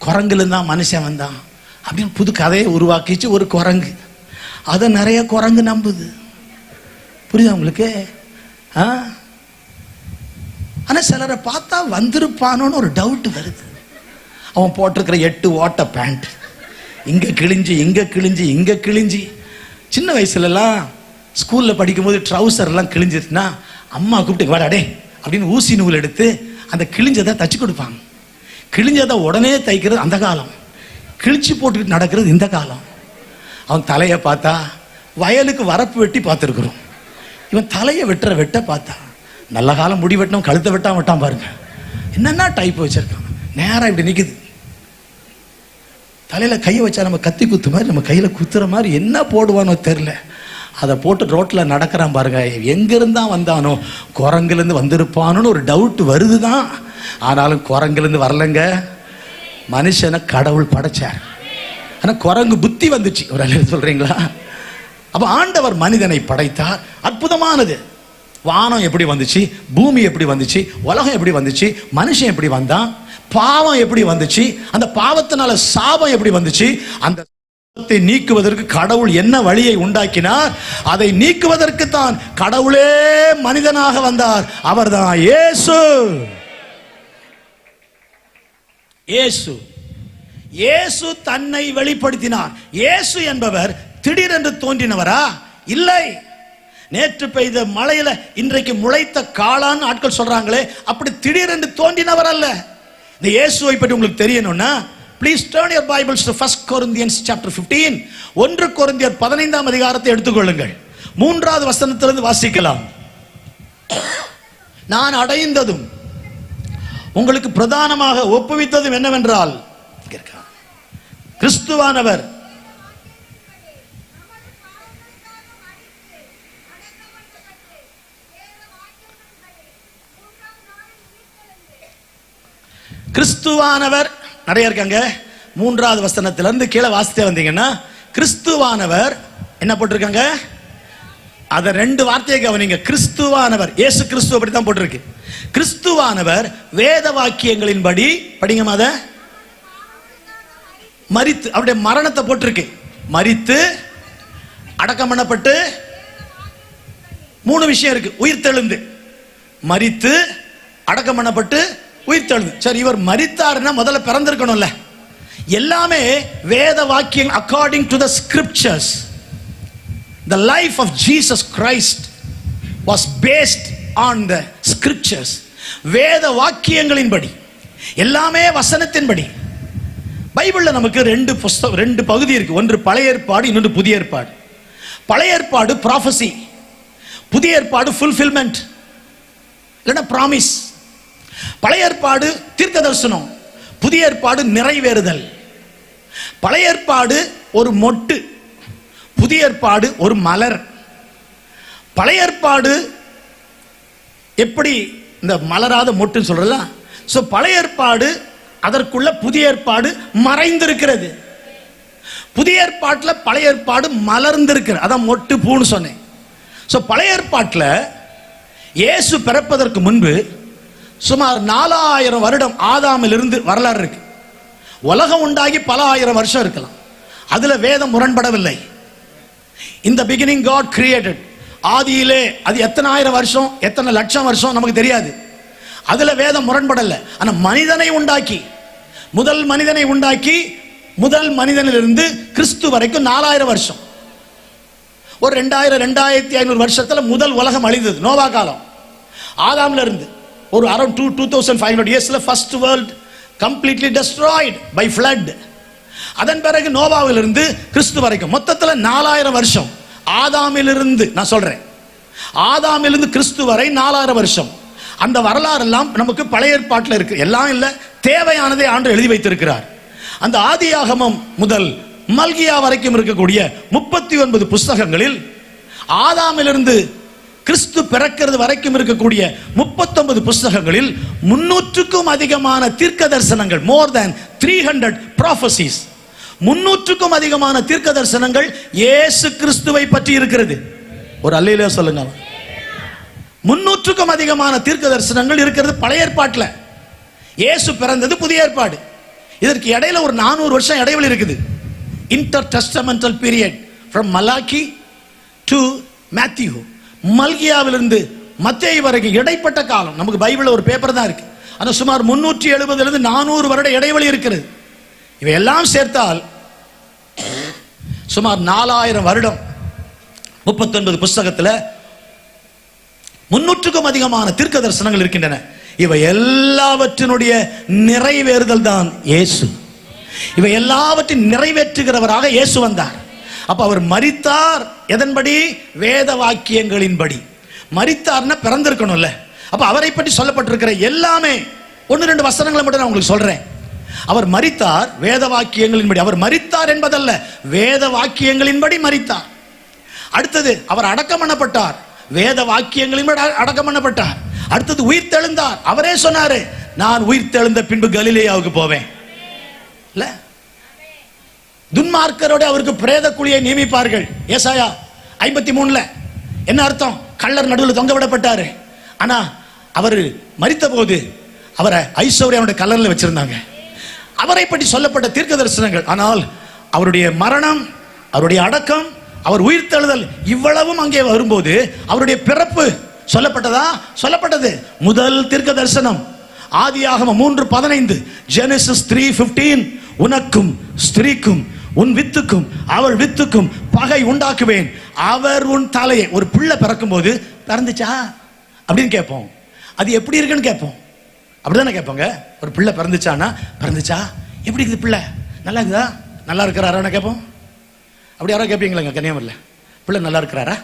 குரங்குல தான் மனுஷன் வந்தான் அப்படின்னு புது கதையை உருவாக்கிச்சு ஒரு குரங்கு. அதை நிறைய குரங்கு நம்புது. புரியுதா உங்களுக்கு? ஆனா சிலரை பார்த்தா வந்திருப்பானோன்னு ஒரு டவுட் வருது. அவன் போட்டிருக்கிற 8 ஓட்ட பேண்ட் இங்க கிழிஞ்சி இங்க கிழிஞ்சி இங்க கிழிஞ்சி. சின்ன வயசுலலாம் ஸ்கூல்ல படிக்கும்போது ட்ரௌசர் எல்லாம் கிழிஞ்சிருச்சுன்னா அம்மா கூப்பிட்டு வாடாடே அப்படின்னு ஊசி நூல் எடுத்து அந்த கிழிஞ்சதை தச்சு கொடுப்பாங்க. கிழிஞ்சதை உடனே தைக்கிறது அந்த காலம், கிழிச்சு போட்டுக்கிட்டு நடக்கிறது இந்த காலம். அவன் தலையை பார்த்தா வயலுக்கு வரப்பு வெட்டி பார்த்துருக்குறோம். இவன் தலையை வெட்ட பார்த்தா நல்ல காலம் முடி வெட்டணும், கழுத்தை வெட்டான் பாருங்க. என்னென்ன டைப் வச்சிருக்கான். நேரம் இப்படி நிக்குது. தலையில கையை வச்சா நம்ம கத்தி குத்து மாதிரி நம்ம கையில குத்துற மாதிரி என்ன போடுவானோ தெரியல. அதை போட்டு ரோட்ல நடக்கிறான் பாருங்க. எங்க இருந்தா வந்தானோ, குரங்குல இருந்து வந்திருப்பானோன்னு ஒரு டவுட் வருதுதான். ஆனாலும் குரங்குல இருந்து வரலங்க, மனுஷனை கடவுள் படைச்சார். ஆனா குரங்கு புத்தி வந்துச்சு. ஒரு அளவு சொல்றீங்களா? அப்ப ஆண்டவர் மனிதனை படைத்தார். அற்புதமானது. வானம் எப்படி வந்துச்சு, பூமி எப்படி வந்துச்சு, உலகம் எப்படி வந்துச்சு, மனுஷன் எப்படி வந்தான், பாவம் எப்படி வந்துச்சு, அந்த பாவத்தினால சாபம் எப்படி வந்துச்சு, அந்த சாபத்தை நீக்குவதற்கு கடவுள் என்ன வழியை உண்டாக்கினார், அதை நீக்குவதற்கு தான் கடவுளே மனிதனாக வந்தார். அவர்தான் இயேசு. இயேசு இயேசு தன்னை வெளிப்படுத்தினார். இயேசு என்பவர் திடீரென்று தோன்றினவரா? இல்லை. நேற்று பெய்த மழையில இன்றைக்கு முளைத்த காளான் ஆட்கள் சொல்றாங்களே, அப்படி திடீரென்று தோன்றினவர் அல்ல. இந்த இயேசுவை பற்றி உங்களுக்கு தெரியணும்னா please turn your Bibles to 1 Corinthians chapter 15. 1 கொரிந்தியர் 15ஆம் அதிகாரத்தை எடுத்துக்கொள்ளுங்கள். 3வது வசனத்திலிருந்து வாசிக்கலாம். நான் அடைந்ததும் உங்களுக்கு பிரதானமாக ஒப்புவித்ததும் என்னவென்றால், கிறிஸ்துவானவர் கிறிஸ்துவானவர் நிறைய இருக்காங்க. 3வது வசனத்திலிருந்து கீழே வாசித்தே வந்தீங்கன்னா கிறிஸ்துவானவர் என்ன போட்டிருக்காங்க? அத 2 வார்த்தையை கவனிங்க. கிறிஸ்துவானவர், இயேசு கிறிஸ்து அப்படி தான் போட்டிருக்கு. கிறிஸ்துவானவர் வேத வாக்கியங்களின்படி படிங்க மாத மரித்து, அவருடைய மரணத்தை போட்டிருக்கு. மரித்து அடக்கம் பண்ணப்பட்டு 3 விஷயம் இருக்கு. உயிர் தெழுந்து, மரித்து அடக்கம் பண்ணப்பட்டு உயிர் தெழுந்து. சரி, இவர் மரித்தார்னா முதல்ல பிறந்திருக்கணும்ல. எல்லாமே வேத வாக்கியம். according to the scriptures, the life of Jesus Christ was based on the scriptures. வேத வாக்கியங்களின்படி, எல்லாமே வசனத்தின்படி. பைபிள்ல நமக்கு 2 பகுதி இருக்கு. ஒன்று பழைய ஏற்பாடு, இன்னொன்று புதிய ஏற்பாடு. பழைய ஏற்பாடு prophecy, புதிய ஏற்பாடு fulfillment இல்லைன்னா promise. பழைய ஏற்பாடு தீர்க்க தரிசனம், புதிய ஏற்பாடு நிறைவேறுதல். பழைய ஏற்பாடு ஒரு மொட்டு, புதிய ஏற்பாடு ஒரு மலர். பழைய ஏற்பாடு எப்படி இந்த மலராத மொட்டுன்னு சொல்றல, சோ பழைய ஏற்பாடு அதற்குள்ள புதிய ஏற்பாடு மறைந்திருக்கிறது. புதிய ஏற்பாட்டில் பழைய ஏற்பாடு மலர்ந்திருக்கிறது. அதான் மொட்டு பூன்னு சொன்னேன். சோ பழைய ஏற்பாட்டில் இயேசு பிறப்பதற்கு முன்பு சுமார் 4000 வருடம் ஆதாமிலிருந்து வரலாறு இருக்கு. உலகம் உண்டாகி பல ஆயிரம் வருஷம் இருக்கலாம். அதுல வேதம் முரண்படவில்லை. இந்த பிகினிங் காட் கிரியேட்டட், ஆதியிலே அது எத்தனை ஆயிரம் வருஷம் எத்தனை லட்சம் வருஷம் நமக்கு தெரியாது. அதுல வேதம் முரண்படல. ஆனா மனிதனை உண்டாக்கி, முதல் மனிதனை உண்டாக்கி, முதல் மனிதனிலிருந்து கிறிஸ்து வரைக்கும் 4000 வருஷம். ஒரு 2500 வருஷத்துல முதல் உலகம் அழிந்தது. நோவா காலம். ஆதாம்ல இருந்து ஒரு அரௌண்ட் 2500 இயர்ஸ்ல first world completely destroyed by flood. அதன் பிறகு நோவாவிலிருந்து கிறிஸ்து வரைக்கும் மொத்தத்தில் 4000 வருஷம். ஆதாமிலிருந்து நான் சொல்றேன், ஆதாமிலிருந்து கிறிஸ்து வரை 4000 வருஷம். அந்த வரலாறு எல்லாம் நமக்கு பழைய ஏற்பாட்டில் இருக்கு. எல்லாம் இல்ல, தேவையானதை ஆண்டு எழுதி வைத்திருக்கிறார். அந்த ஆதியாகமம் முதல் மல்கியா வரைக்கும் இருக்கக்கூடிய 39 புஸ்தகங்களில் ஆதாமிலிருந்து கிறிஸ்து பிறக்கிறது வரைக்கும் இருக்கக்கூடிய 39 புஸ்தகங்களில் 300க்கும் அதிகமான தீர்க்க தரிசனங்கள், மோர் தேன் 300 prophecies, 300க்கும் அதிகமான தீர்க்க தரிசனங்கள் இயேசு கிறிஸ்துவை பற்றி இருக்கிறது. ஒரு அல்லேலூயா சொல்லுங்க. 300க்கும் அதிகமான தீர்க்க தரிசனங்கள் இருக்கிறது பழைய ஏற்பாட்டில். இயேசு பிறந்தது புதிய ஏற்பாடு. இதற்கு இடையில ஒரு 400 வருஷம் இடைவெளி இருக்குது. Intertestamental period from Malachi to Matthew. மல்கியாவிலிருந்து மத்தேயு வரைக்கும் இடைப்பட்ட காலம். நமக்கு பைபிள்ல ஒரு பேப்பர் தான் இருக்கு. ஆனா சுமார் 370 400 வருட இடைவெளி இருக்கிறது. இவையெல்லாம் சேர்த்தால் சுமார் 4000 வருடம். 39 புஸ்தகத்தில் 300க்கும் அதிகமான தீர்க்க தரிசனங்கள் இருக்கின்றன. இவை எல்லாவற்றினுடைய நிறைவேறுதல் தான் இயேசு. இவை எல்லாவற்றையும் நிறைவேற்றுகிறவராக இயேசு வந்தார். அப்ப அவர் மரித்தார் எதன்படி? வேத வாக்கியங்களின்படி. மரித்தார்னா பிறந்திருக்கணும்ல. அப்ப அவரை பற்றி சொல்லப்பட்டிருக்கிற எல்லாமே 1-2 வசனங்களை மட்டும் நான் உங்களுக்கு சொல்றேன். அவர் மரித்தார் வேத வாக்கியங்களின்படி. அவர் மரித்தார் என்பதல்ல, வேத வாக்கியங்களின்படி மரித்தார். அடுத்தது அவர் அடக்கம் பண்ணப்பட்டார், வேத வாக்கியங்களின்படி அடக்கம் பண்ணப்பட்டார். அடுத்தது உயிர் தெழுந்தார். அவரே சொன்னாரு, நான் உயிர் தெழுந்த பின்பு கலிலேயாவுக்கு போவேன். இல்ல, துன்மார்க்கரோட அவருக்கு பிரேத குழியை நியமிப்பார்கள். ஏசாயா 53ல என்ன அர்த்தம்? கள்ளர் நடுவில் தொங்க விடப்பட்டாரு. ஆனா அவர் மரித்த போது அவரை ஐஸ்வர்யாவுடைய கல்லறையில் வச்சிருந்தாங்க. அவரை பற்றி சொல்லப்பட்ட தீர்க்க தரிசனங்கள். ஆனால் அவருடைய மரணம், அவருடைய அடக்கம், அவர் உயிர் தெழுதல் இவ்வளவும் அங்கே வரும்போது அவருடைய பிறப்பு சொல்லப்பட்டதா? சொல்லப்பட்டது. முதல் தீர்க்க தரிசனம் ஆதியாகமம் 3:15, Genesis 3:15, உனக்கும் ஸ்திரீக்கும் உன் வித்துக்கும் அவள் வித்துக்கும் பகை உண்டாக்குவேன், அவர் உன் தலையை. ஒரு பிள்ளை பிறக்கும் போது பிறந்துச்சா அப்படின்னு கேட்போம். அது எப்படி இருக்குன்னு கேட்போம். அப்படிதானே கேட்போங்க. ஒரு பிள்ளை பிறந்துச்சானா, பிறந்துச்சா எப்படி இருக்குது பிள்ளை, நல்லா இருக்குதா, நல்லா இருக்கிறாரா கேட்போம். அப்படி யாரோ கேட்பீங்களாங்க கன்னியாகுமரியில், பிள்ளை நல்லா இருக்கிறாரா,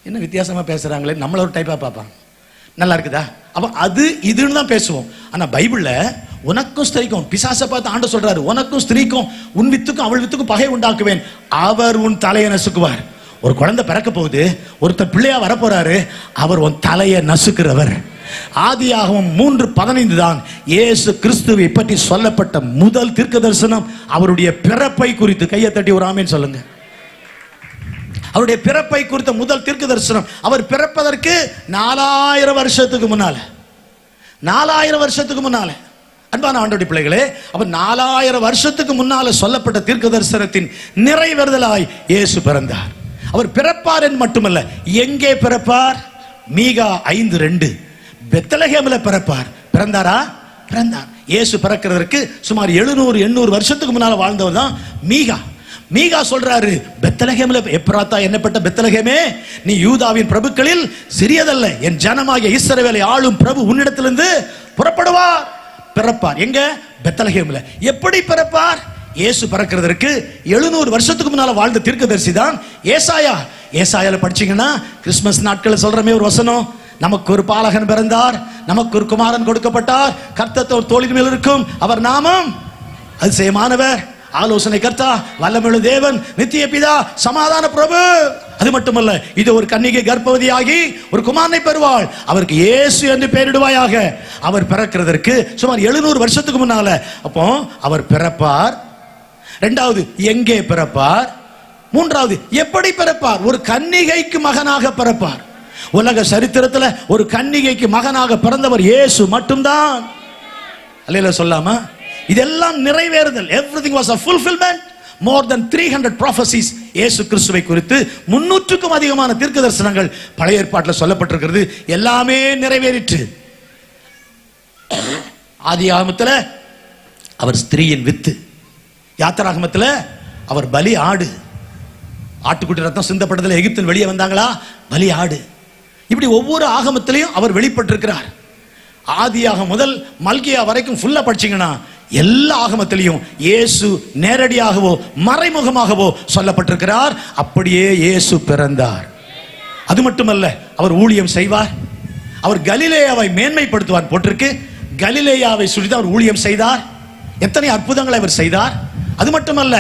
என்ன வித்தியாசமா பேசுறாங்களே, நம்மள ஒரு டைப்பா பார்ப்பாங்க. நல்லா இருக்குதா, அப்ப அது இதுன்னு தான் பேசுவோம். ஆனா பைபிள்ல உனக்கும் ஸ்திரீக்கும், பிசாசை பார்த்து ஆண்டு சொல்றாரு, உனக்கும் ஸ்திரீக்கும் உன் வித்துக்கும் அவள் வித்துக்கும் பகை உண்டாக்குவேன், அவர் உன் தலையை நசுக்குவார். ஒரு குழந்தை பிறக்க போகுது, ஒருத்தர் பிள்ளையா வரப்போறாரு, அவர் உன் தலையை நசுக்கிறவர். ஆதியாகமம் 3:15 தான் இயேசு கிறிஸ்துவை பற்றி சொல்லப்பட்ட முதல் தீர்க்க தரிசனம். அவருடைய பிறப்பை குறித்து கையை தட்டி ஒரு ஆமேன் சொல்லுங்க. அவருடைய பிறப்பை குறித்த முதல் தீர்க்க தரிசனம். அவர் பிறப்பதற்கு 4000 வருஷத்துக்கு முன்னால, 4000 வருஷத்துக்கு முன்னால. அன்பான ஆண்டவருடைய பிள்ளைகளே, அப்ப 4000 வருஷத்துக்கு முன்னால சொல்லப்பட்ட தீர்க்க தரிசனத்தின் நிறைவேறுதலாய் இயேசு பிறந்தார். அவர் பிறப்பார் என்று மட்டுமல்ல, எங்கே பிறப்பார்? மீகா 5:2 பெத்லகேமில் பிறப்பார். பிறந்தாரா? பிறந்தார். இயேசு பிறக்கிறதற்கு சுமார் 700-800 வருஷத்துக்கு முன்னால வாழ்ந்தவர் தான் மீகா. மீகா சொல்றாரு, பெத்லகேமில் எப்ராத்தா என்னப்பட்ட பெத்லகேமே, நீ யூதாவின் பிரபுக்களில் சிறியதல்ல, என் ஜனமாகிய இஸ்ரவேலை ஆளும் பிரபு உன்னிடத்திலிருந்து புறப்படுவார். பிறப்பார் எங்க? பெத்லகேமில். எப்படி பிறப்பார்? இயேசு பிறக்கிறதற்கு 700 வருஷத்துக்கு முன்னால வாழ்ந்த தீர்க்கதரிசி தான் ஏசாயா. ஏசாயால படிச்சீங்கன்னா கிறிஸ்துமஸ் நாட்கள் சொல்றமே ஒரு வசனம், நமக்கு ஒரு பாலகன் பிறந்தார், நமக்கு ஒரு குமாரன் கொடுக்கப்பட்டார், கர்த்தர் தோளின் மேல் இருக்கும், அவர் நாமம் அதிசயமானவர், ஆலோசனை கர்த்தா, வல்லமையுள்ள தேவன், நித்திய பிதா, சமாதான பிரபு. அது மட்டுமல்ல, இது ஒரு கன்னிகை கர்ப்பவதியாகி ஒரு குமாரனை பெறுவாள், அவருக்கு இயேசு என்று பெயரிடுவாயாக. அவர் பிறக்கிறதற்கு சுமார் 700 வருஷத்துக்கு முன்னால. அப்போ அவர் பிறப்பார். இரண்டாவது, எங்கே பிறப்பார்? மூன்றாவது, எப்படி பிறப்பார்? ஒரு கன்னிகைக்கு மகனாக பிறப்பார். உலக சரித்திரத்தில் ஒரு கன்னிகைக்கு மகனாக பிறந்தவர் இயேசு மட்டும்தான். அல்லேலூயா சொல்லாமா? இதெல்லாம் நிறைவேறுதல். Everything was a fulfillment. More than 300 prophecies இயேசு கிறிஸ்துவை குறித்து 300க்கும் அதிகமான தீர்க்க தரிசனங்கள் பழைய ஏற்பாட்டில் சொல்லப்பட்டிருக்கிறது. எல்லாமே நிறைவேறிற்று. ஆதியாகமத்தில் அவர் ஸ்திரீயின் வித்து, யாத்திராகமத்தில் அவர் பலி ஆடு, ஆட்டுக்குட்டி ரத்தம் சிந்தப்பட்டதில் எகிப்தில் வெளியே வந்தாங்களா, பலி ஆடு. இப்படி ஒவ்வொரு ஆகமத்திலையும் அவர் வெளிப்பட்டிருக்கிறார். ஆதியாகம் முதல் மல்கியா வரைக்கும் ஃபுல்லா படிச்சீங்கன்னா எல்லா ஆகமத்திலையும் இயேசு நேரடியாகவோ மறைமுகமாகவோ சொல்லப்பட்டிருக்கிறார். அப்படியே இயேசு பிறந்தார். அது மட்டுமல்ல, அவர் ஊழியம் செய்வார். அவர் கலிலேயாவை மேன்மைப்படுத்துவார் போட்டிருக்கு. கலிலேயாவை சுற்றி அவர் ஊழியம் செய்தார். எத்தனை அற்புதங்களை அவர் செய்தார். அது மட்டுமல்ல,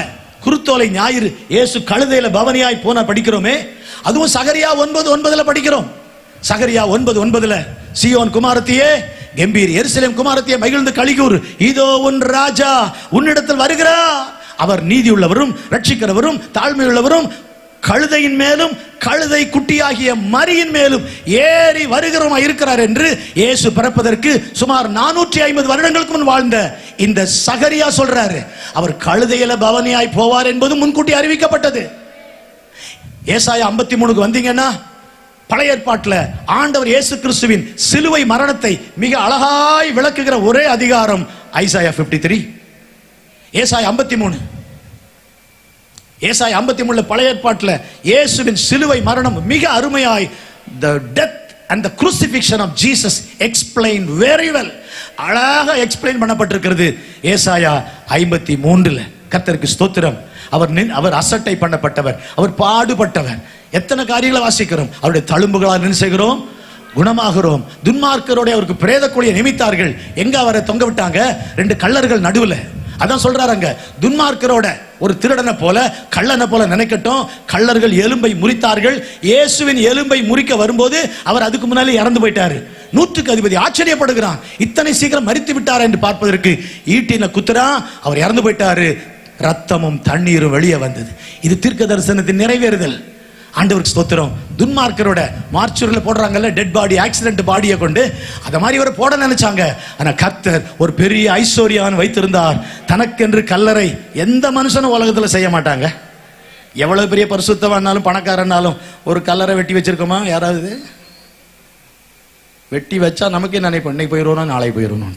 குருத்தோலை ஞாயிறு இயேசு கழுதையில பவனியாய் போன படிக்கிறோமே, அதுவும் சகரியா 9:9 படிக்கிறோம். சகரியா 9:9 சீயோன் குமாரத்தியே கம்பீர், எருசலேம் குமாரத்தியே மகிழ்ந்து களிகூர், இதோ உன் ராஜா உன்னிடத்தில் வருகிறார், அவர் நீதி உள்ளவரும் ரட்சிக்கிறவரும் தாழ்மையுள்ளவரும், கழுதையின் மேலும் கழுதை குட்டியாகிய மரியின் மேலும் ஏறி வருகிறவமா இருக்கிறார் என்று இயேசு பிறப்பதற்கு சுமார் 450 வருடங்களுக்கு முன் வாழ்ந்த இந்த சகரியா சொல்றாரு. அவர் கழுதையில பவனியாய் போவார் என்பது முன்கூட்டி அறிவிக்கப்பட்டது. ஏசாயா 53க்கு வந்தீங்கன்னா, பழைய ஏற்பாட்டில் ஆண்டவர் இயேசு கிறிஸ்துவின் சிலுவை மரணத்தை மிக அழகாய் விளக்குகிற ஒரே அதிகாரம் ஐசாயா 53. ஏசாயா 53, ஏசாயா 53 பழைய ஏற்பாட்டில் இயேசுவின் சிலுவை மரணம் மிக அருமையாய், the death and the crucifixion of Jesus explained very well, அழகாக எக்ஸ்பிளைன் பண்ணப்பட்டிருக்கிறது ஏசாயா 53. கர்த்தருக்கு ஸ்தோத்திரம். அவர் அசட்டை பண்ணப்பட்டவர், அவர் பாடுபட்டவர். எத்தனை காரியங்களை வாசிக்கிறோம். அவருடைய தழும்புகளால் என்ன செய்கிறோம்? குணமாகிறோம். துன்மார்க்கரோட அவருக்கு பிரேத கொடியை நியமித்தார்கள். எங்க அவரை தொங்க விட்டாங்க? 2 கள்ளர்கள் நடுவில். அதான் சொல்றாங்க, துன்மார்க்கரோட ஒரு திருடனை போல கள்ளனை போல நினைக்கட்டும். கள்ளர்கள் எலும்பை முறித்தார்கள். இயேசுவின் எலும்பை முறிக்க வரும்போது அவர் அதுக்கு முன்னாலே இறந்து போயிட்டாரு. 100க்கு அதிபதி ஆச்சரியப்படுகிறான், இத்தனை சீக்கிரம் மரித்து விட்டார் என்று பார்ப்பதற்கு. ஈட்டின குத்துறா, அவர் இறந்து போயிட்டாரு. ரத்தமும் தண்ணீரும் வெளியே வந்தது. இது தீர்க்க தரிசனத்தின் நிறைவேறுதல். ஆண்டவருக்கு ஸ்தோத்திரம். துன்மார்க்கரோட மார்ச்சூரில் போடுறாங்கல்ல டெட் பாடி, ஆக்சிடென்ட் பாடியை கொண்டு, அத மாதிரி இவரை போட நினைச்சாங்க. ஆனா கர்த்தர் ஒரு பெரிய ஐஸ்வர்யான் வைத்திருந்தார். தனக்கென்று கல்லறை எந்த மனுஷனும் உலகத்துல செய்ய மாட்டாங்க. எவ்வளவு பெரிய பரிசுத்தவானாலும் பணக்காரனாலும் ஒரு கல்லறை வெட்டி வச்சிருக்கோமா? யாராவது வெட்டி வச்சா நமக்கே நினைப்போம், இன்னைக்கு போயிடுவோம் நாளை போயிடுவோம்.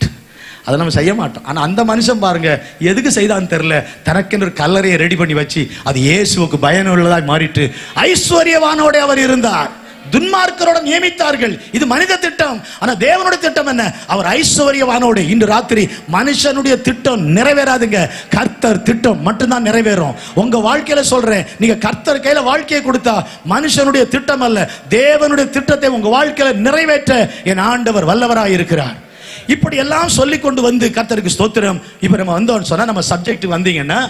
அதை நம்ம செய்ய மாட்டோம். ஆனா அந்த மனுஷன் பாருங்க எதுக்கு செய்தான்னு தெரியல, தனக்கென்று கல்லறையை ரெடி பண்ணி வச்சு அது இயேசுவுக்கு பயனுள்ளதாய் மாறிட்டு ஐஸ்வர்யவானோட அவர் இருந்தார். துன்மார்க்கரோட நியமித்தார்கள். இது மனித திட்டம். ஆனா தேவனுடைய திட்டம் என்ன? அவர் ஐஸ்வர்யவானோடு. இன்று ராத்திரி மனுஷனுடைய திட்டம் நிறைவேறாதுங்க, கர்த்தர் திட்டம் மட்டும்தான் நிறைவேறும். உங்க வாழ்க்கையில சொல்றேன், நீங்க கர்த்தர் கையில வாழ்க்கையை கொடுத்தா மனுஷனுடைய திட்டம் அல்ல, தேவனுடைய திட்டத்தை உங்க வாழ்க்கையில நிறைவேற்ற என் ஆண்டவர் வல்லவராய் இருக்கிறார். இப்படி எல்லாம் சொல்லி கொண்டு வந்து கர்த்தருக்கு ஸ்தோத்திரம். இப்ப நம்ம வந்தோம்னு சொன்னா நம்ம சப்ஜெக்ட் வந்தீங்கன்னா,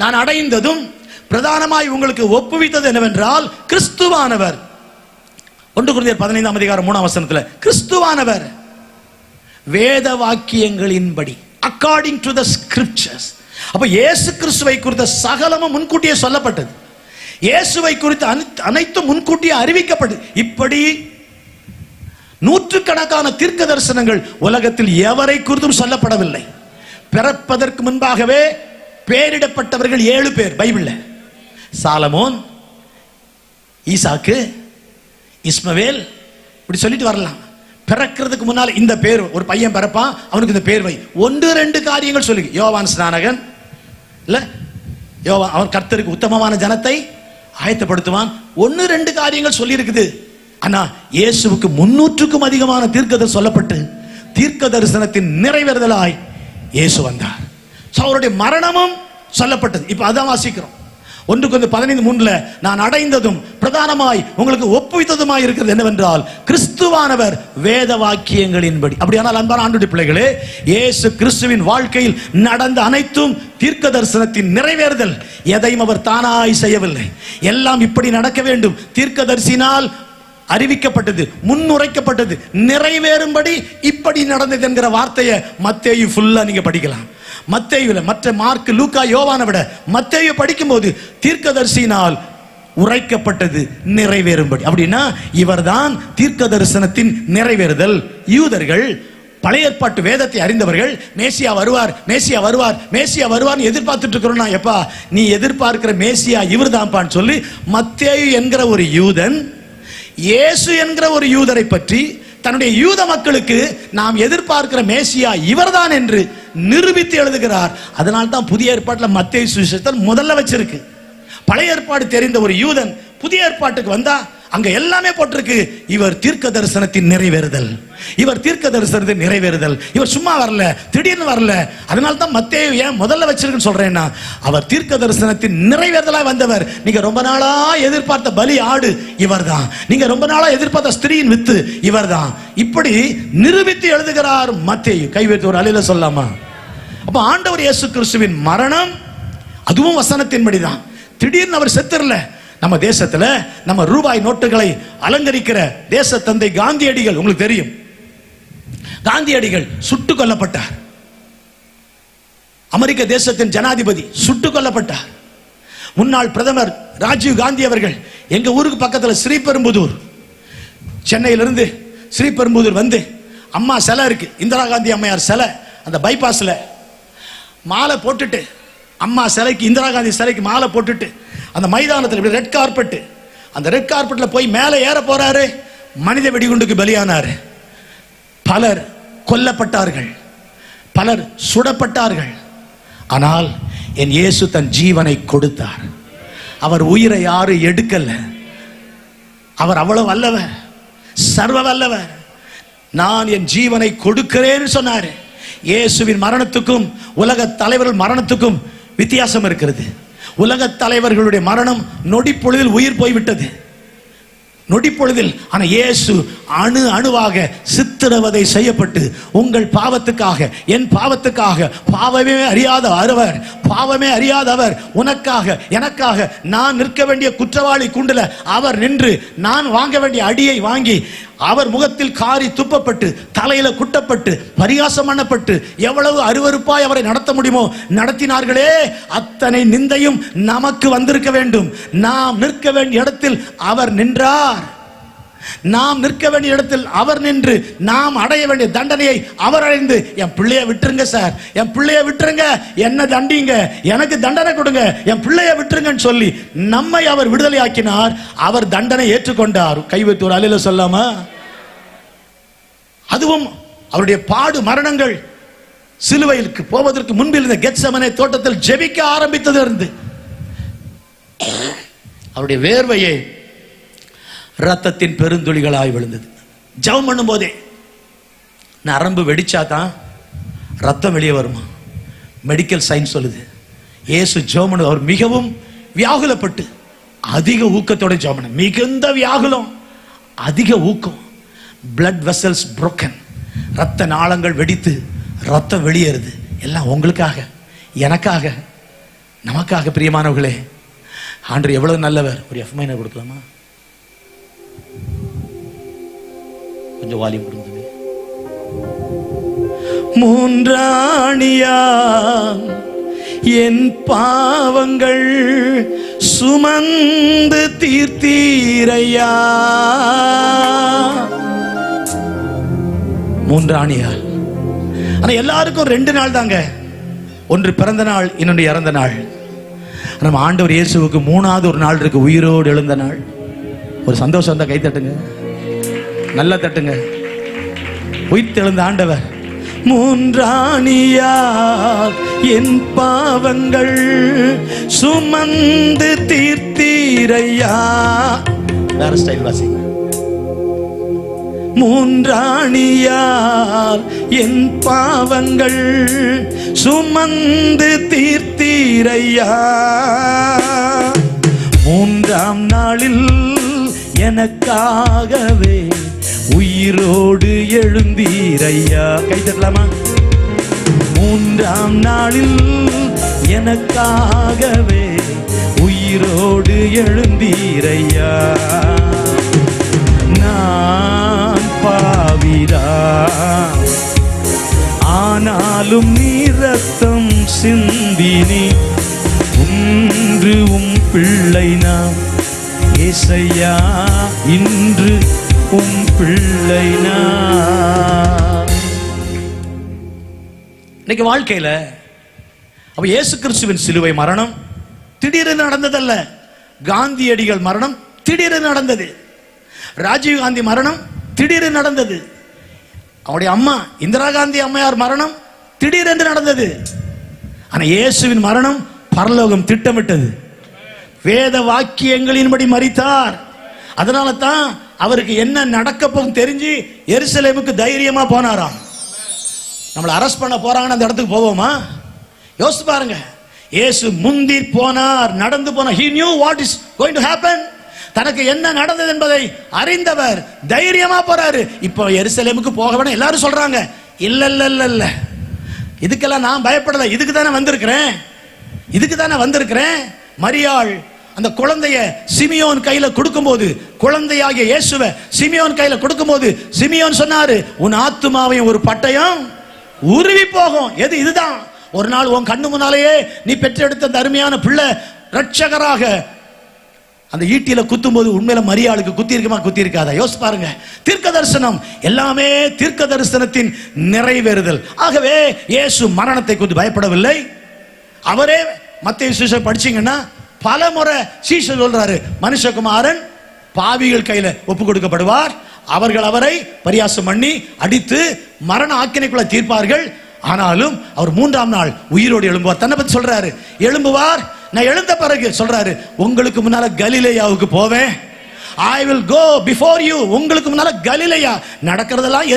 நான் அடைந்ததும் பிரதானமாய் உங்களுக்கு ஒப்புவித்தது என்னவென்றால் கிறிஸ்துவானவர். 1 கொரிந்தியர் 15ஆம் அதிகாரம் 3ஆம் வசனத்துல கிறிஸ்துவானவர் வேத வாக்கியங்களின்படி, அக்கார்டிங் டு த ஸ்கிரிப்சர்ஸ். அப்ப இயேசு கிறிஸ்துவை குறித்த சகலமும் முன்கூட்டியே சொல்லப்பட்டது. இயேசுவை குறித்த அனைத்தும் முன்கூட்டியே அறிவிக்கப்பட்டது. இப்படி நூற்றுக்கணக்கான தீர்க்க தரிசனங்கள் உலகத்தில் எவரை குறித்தும் சொல்லப்படவில்லை. பிறப்பதற்கு முன்பாகவே பேரிடப்பட்டவர்கள் 7 பேர் பைபிள்ல. சாலமோன், ஈசாக்கு, இஸ்மவேல், இப்படி சொல்லிட்டு வரலாம். பிறக்கிறதுக்கு முன்னால் இந்த பேர், ஒரு பையன் பிறப்பான் அவனுக்கு இந்த பேர் வை. 1-2 காரியங்கள் சொல்லி, யோவான் ஸ்நானகன் இல்ல, யோவான் அவன் கர்த்தருக்கு உத்தமமான ஜனத்தை ஆயத்தப்படுத்துவான். 1-2 காரியங்கள் சொல்லி இருக்குது. ஆனா இயேசுவுக்கு 300க்கும் அதிகமான தீர்க்கதரிசனம் சொல்லப்பட்டு தீர்க்க தரிசனத்தின் நிறைவேறுதலாய் இயேசு வந்தார். அவருடைய மரணமும் சொல்லப்பட்டது. இப்ப அதான் வாசிக்கிறோம். 1 கொரிந்தியர் 15:3 நான் அடைந்ததும் பிரதானமாய் உங்களுக்கு ஒப்புவித்ததுமாய் இருக்கிறது என்னவென்றால் கிறிஸ்துவானவர் வேத வாக்கியங்களின்படி. அப்படியானால் அன்பான ஆண்டவருடைய பிள்ளைகளே, இயேசு கிறிஸ்துவின் வாழ்க்கையில் நடந்த அனைத்தும் தீர்க்க தரிசனத்தின் நிறைவேறுதல். எதையும் அவர் தானாய் செய்யவில்லை. எல்லாம் இப்படி நடக்க வேண்டும், தீர்க்கதரிசினால் அறிவிக்கப்பட்டது, முன்னுரைக்கப்பட்டது, நிறைவேறும்படி இப்படி நடந்தது என்கிற வார்த்தையை மத்தேயு ஃபுல்லா நீங்க படிக்கலாம். மத்தேயுல மற்ற மார்க், லூக்கா, யோவானை விட மத்தேயு படிக்கும்போது தீர்க்கதரிசியினால் உரைக்கப்பட்டது நிறைவேறும்படி. அப்படின்னா இவர்தான் தீர்க்க தரிசனத்தின் நிறைவேறுதல். யூதர்கள் பழைய ஏற்பாட்டு வேதத்தை அறிந்தவர்கள் மேசியா வருவார், மேசியா வருவார், மேசியா வருவார் எதிர்பார்த்துட்டு இருக்கிறோம்னா, எப்பா நீ எதிர்பார்க்கிற மேசியா இவர் தான்பான்னு சொல்லி மத்தேயு என்கிற ஒரு யூதன் இயேசு என்கிற ஒரு யூதரை பற்றி தன்னுடைய யூத மக்களுக்கு நாம் எதிர்பார்க்கிற மேசியா இவர்தான் என்று நிரூபித்து எழுதுகிறார். அதனால தான் புதிய ஏற்பாட்டில் மத்தேயு சுவிசேஷத்தை முதல்ல வச்சிருக்கு. பழைய ஏற்பாடு தெரிந்த ஒரு யூதன் புதிய ஏற்பாட்டுக்கு வந்தா அங்க எல்லாமே போட்டிருக்கு, இவர் தீர்க்க தரிசனத்தின் நிறைவேறுதல், இவர் தீர்க்க தரிசனத்தின் நிறைவேறுதல். இவர் சும்மா வரல, திடீர்னு வரல. அதனால தான் மத்தேயு ஏன் முதல்ல வச்சிருக்குன்னு சொல்றேன்னா, அவர் தீர்க்க தரிசனத்தின் நிறைவேறுதலாய் வந்தவர். நீங்க ரொம்ப நாளா எதிர்பார்த்த பலி ஆடு இவர்தான், நீங்க ரொம்ப நாளா எதிர்பார்த்த ஸ்திரீயின் வித்து இவர்தான். இப்படி நிரூபித்து எழுதுகிறார் மத்தேயு. கைவேற்று ஒரு அலையில சொல்லாமா? அப்ப ஆண்டவர் இயேசு கிறிஸ்துவின் மரணம் அதுவும் வசனத்தின்படிதான். திடீர்னு அவர் செத்துறல. நம்ம தேசத்துல நம்ம ரூபாய் நோட்டுகளை அலங்கரிக்கிற தேச தந்தை காந்தியடிகள் உங்களுக்கு தெரியும். காந்தியடிகள் சுட்டுக் கொல்லப்பட்டார். அமெரிக்க தேசத்தின் ஜனாதிபதி சுட்டுக் கொல்லப்பட்டார். முன்னாள் பிரதமர் ராஜீவ் காந்தி அவர்கள் எங்க ஊருக்கு பக்கத்தில் ஸ்ரீபெரும்புதூர், சென்னையிலிருந்து ஸ்ரீபெரும்புதூர் வந்து அம்மா சிலை இருக்கு, இந்திரா காந்தி அம்மையார் சிலை, அந்த பைபாஸ்ல மாலை போட்டுட்டு, அம்மா சிலைக்கு, இந்திரா காந்தி சிலைக்கு மாலை போட்டுட்டு அந்த மைதானத்தில் ரெட் கார்பெட், அந்த ரெட் கார்பெட்ல போய் மேலே ஏற போறாரு. மனித வெடிகுண்டுக்கு பலியானார். பலர் கொல்லப்பட்டார்கள், பலர் சுடப்பட்டார்கள். ஆனால் என் இயேசு தன் ஜீவனை கொடுத்தார். அவர் உயிரை யாரும் எடுக்கல. அவர் அவ்வளவு வல்லவர், சர்வ வல்லவர். நான் என் ஜீவனை கொடுக்கிறேன்னு சொன்னார். இயேசுவின் மரணத்துக்கும் உலக தலைவர்கள் மரணத்துக்கும் வித்தியாசம் இருக்கிறது. உலக தலைவர்களுடைய மரணம் நொடி பொழுதில் உயிர் போய்விட்டது, நொடி பொழுதில். ஆனா இயேசு அணு அணுவாக சித்திரவதை செய்யப்பட்டு உங்கள் பாவத்துக்காக, என் பாவத்துக்காக, பாவமே அறியாத அவர், பாவமே அறியாதவர் உனக்காக எனக்காக நான் நிற்க வேண்டிய குற்றவாளி கூண்டுல அவர் நின்று நான் வாங்க வேண்டிய அடியை வாங்கி அவர் முகத்தில் காரி துப்பப்பட்டு தலையில குட்டப்பட்டு பரிகாசம் பண்ணப்பட்டு எவ்வளவு அருவருப்பாய் அவரை நடத்த முடியுமோ நடத்தினார்களே. அத்தனை நிந்தையும் நமக்கு வந்திருக்க வேண்டும். நாம் நிற்க வேண்டிய இடத்தில் அவர் நின்றார். நாம் நிற்க வேண்டிய இடத்தில் அவர் நின்று நாம் அடைய வேண்டிய தண்டனையை அவர் அடைந்து, என் பிள்ளைய விட்டுருங்க சார், என் பிள்ளைய விட்டுருங்க, என்ன தண்டிங்க, எனக்கு தண்டனை கொடுங்க, என் பிள்ளைய விட்டுருங்கன்னு சொல்லி நம்மை அவர் விடுதலை ஆக்கினார். அவர் தண்டனை ஏற்றுக்கொண்டார். கைவிட்டு ஒரு அலையில சொல்லாமா? அதுவும் அவருடைய பாடு மரணங்கள், சிலுவைக்கு போவதற்கு முன்பில் இருந்த கெத்செமனே தோட்டத்தில் ஜெபிக்க ஆரம்பித்ததிலிருந்து அவருடைய வேர்வையே ரத்தத்தின் பெருந்துளிகளாய் விழுந்தது. ஜெபம் பண்ணும் போதே நரம்பு வெடிச்சாதான் ரத்தம் வெளியே வருமா? மெடிக்கல் சயின்ஸ் சொல்லுது. இயேசு ஜெபம் பண்ண அவர் மிகவும் வியாகுலப்பட்டு அதிக ஊக்கத்தோட ஜெபம் பண்ண, மிகுந்த வியாகுலம், அதிக ஊக்கம். blood vessels broken, ரத்த நாளங்கள் வெடித்து ரத்தம் வெளியேறுது. எல்லாம் உங்களுக்காக, எனக்காக, நமக்காக. பிரியமானவர்களே, ஆண்டவர் எவ்வளவு நல்லவர். ஒரு எஃப் மைனர் கொடுக்கலாமா? கொஞ்சம் வால்யூம் கொடுங்க. மூன்றாணியா என் பாவங்கள் சுமந்து தீர்த்தீரையா. மூன்றாணியால். ஆனா எல்லாருக்கும் 2 நாள் தாங்க. ஒன்று பிறந்த நாள், இன்னொன்று இறந்த நாள். நம்ம ஆண்டவர் இயேசுவுக்கு 3வது ஒரு நாள் இருக்கு, உயிரோடு எழுந்த நாள். ஒரு சந்தோஷம் வந்தா கை தட்டுங்க, நல்லா தட்டுங்க. உயிர்த்தெழுந்த ஆண்டவர். மூன்றாணியால் என் பாவங்கள் சுமந்து தீர்த்தீரையா. வேற ஸ்டைல் வாசிங்க. மூன்றாணியால் என் பாவங்கள் சுமந்து தீர்த்தீரையா. 3ஆம் நாளில் எனக்காகவே உயிரோடு எழுந்தீரையா. கை தட்டலாமா? 3ஆம் நாளில் எனக்காகவே உயிரோடு எழுந்தீரையா. நான் பாவிதா, ஆனாலும் நீ ரத்தம் சிந்தினி. இன்று உம் பிள்ளை நான் ஏசையா, இன்று உம் பிள்ளை நான். இன்னைக்கு வாழ்க்கையில அப்ப இயேசு கிறிஸ்துவின் சிலுவை மரணம் திடீரென நடந்ததல்ல. காந்தியடிகள் மரணம் திடீரென நடந்தது. ராஜீவ் காந்தி மரணம் திடீரென நடந்தது. அவருடைய அம்மா இந்திரா காந்தி அம்மையார் மரணம் திடீரென்று நடந்தது. ஆனா இயேசுவின் மரணம் பரலோகம் திட்டமிட்டது. வேத வாக்கியங்களின்படி மரித்தார். அதனால தான் அவருக்கு என்ன நடக்க போகும் தெரிஞ்சு எருசலேமுக்கு தைரியமா போனாராம். நம்மளை அரெஸ்ட் பண்ண போறாங்கன்னு அந்த இடத்துக்கு போவோமா? யோசிச்சு பாருங்க. இயேசு முந்தி போனார், நடந்து போனார். he knew what is going to happen. தனக்கு என்ன நடந்தது என்பதை அறிந்தவர் தைரியமா போறாரு. இப்போ எருசலேமுக்கு போக வேண்டாம் எல்லாரும் சொல்றாங்க. இல்ல இல்ல இல்ல இல்ல, இதுக்கெல்லாம் நான் பயப்படல. இதுக்கு தானே வந்திருக்கிறேன். மரியாள் அந்த குழந்தைய சிமியோன் கையில கொடுக்கும்போது, குழந்தையாகிய இயேசுவை சிமியோன் கையில கொடுக்கும்போது சிமியோன் சொன்னாரு, உன் ஆத்துமாவையும் ஒரு பட்டயம் உருவி போகும். எது? இதுதான். ஒரு நாள் உன் கண்ணு முன்னாலேயே நீ பெற்றெடுத்த அருமையான பிள்ளை ரட்சகராக அந்த ஈட்டியில குத்தும் போது உண்மையில மரியாளுக்கு குத்தி இருக்காதா? யோசிச்சு பாருங்க. தீர்க்க தரிசனம் எல்லாமே தீர்க்க தரிசனத்தின் நிறைவேறுதல். ஆகவே இயேசு மரணத்தை குறித்து பயப்படவில்லை. அவரே மத்தேயு சுவிசேஷம் படிச்சீங்கன்னா பல முறை சீஷர் சொல்றாரு, மனுஷகுமாரன் பாவிகள் கையில ஒப்பு கொடுக்கப்படுவார், அவர்கள் அவரை பரியாசம் பண்ணி அடித்து மரண ஆக்கினைக்குள்ள தீர்ப்பார்கள். ஆனாலும் அவர் 3ஆம் நாள் உயிரோடு எழும்புவார். தன்னை பத்தி சொல்றாரு, எழும்புவார். நான் எழுந்த பிறகு சொல்றாரு, உங்களுக்கு முன்னால கலிலேயாவுக்கு போவேன். I will go before you. உங்களுக்கு முன்னால கலிலேயா. நடக்கிறதெல்லாம்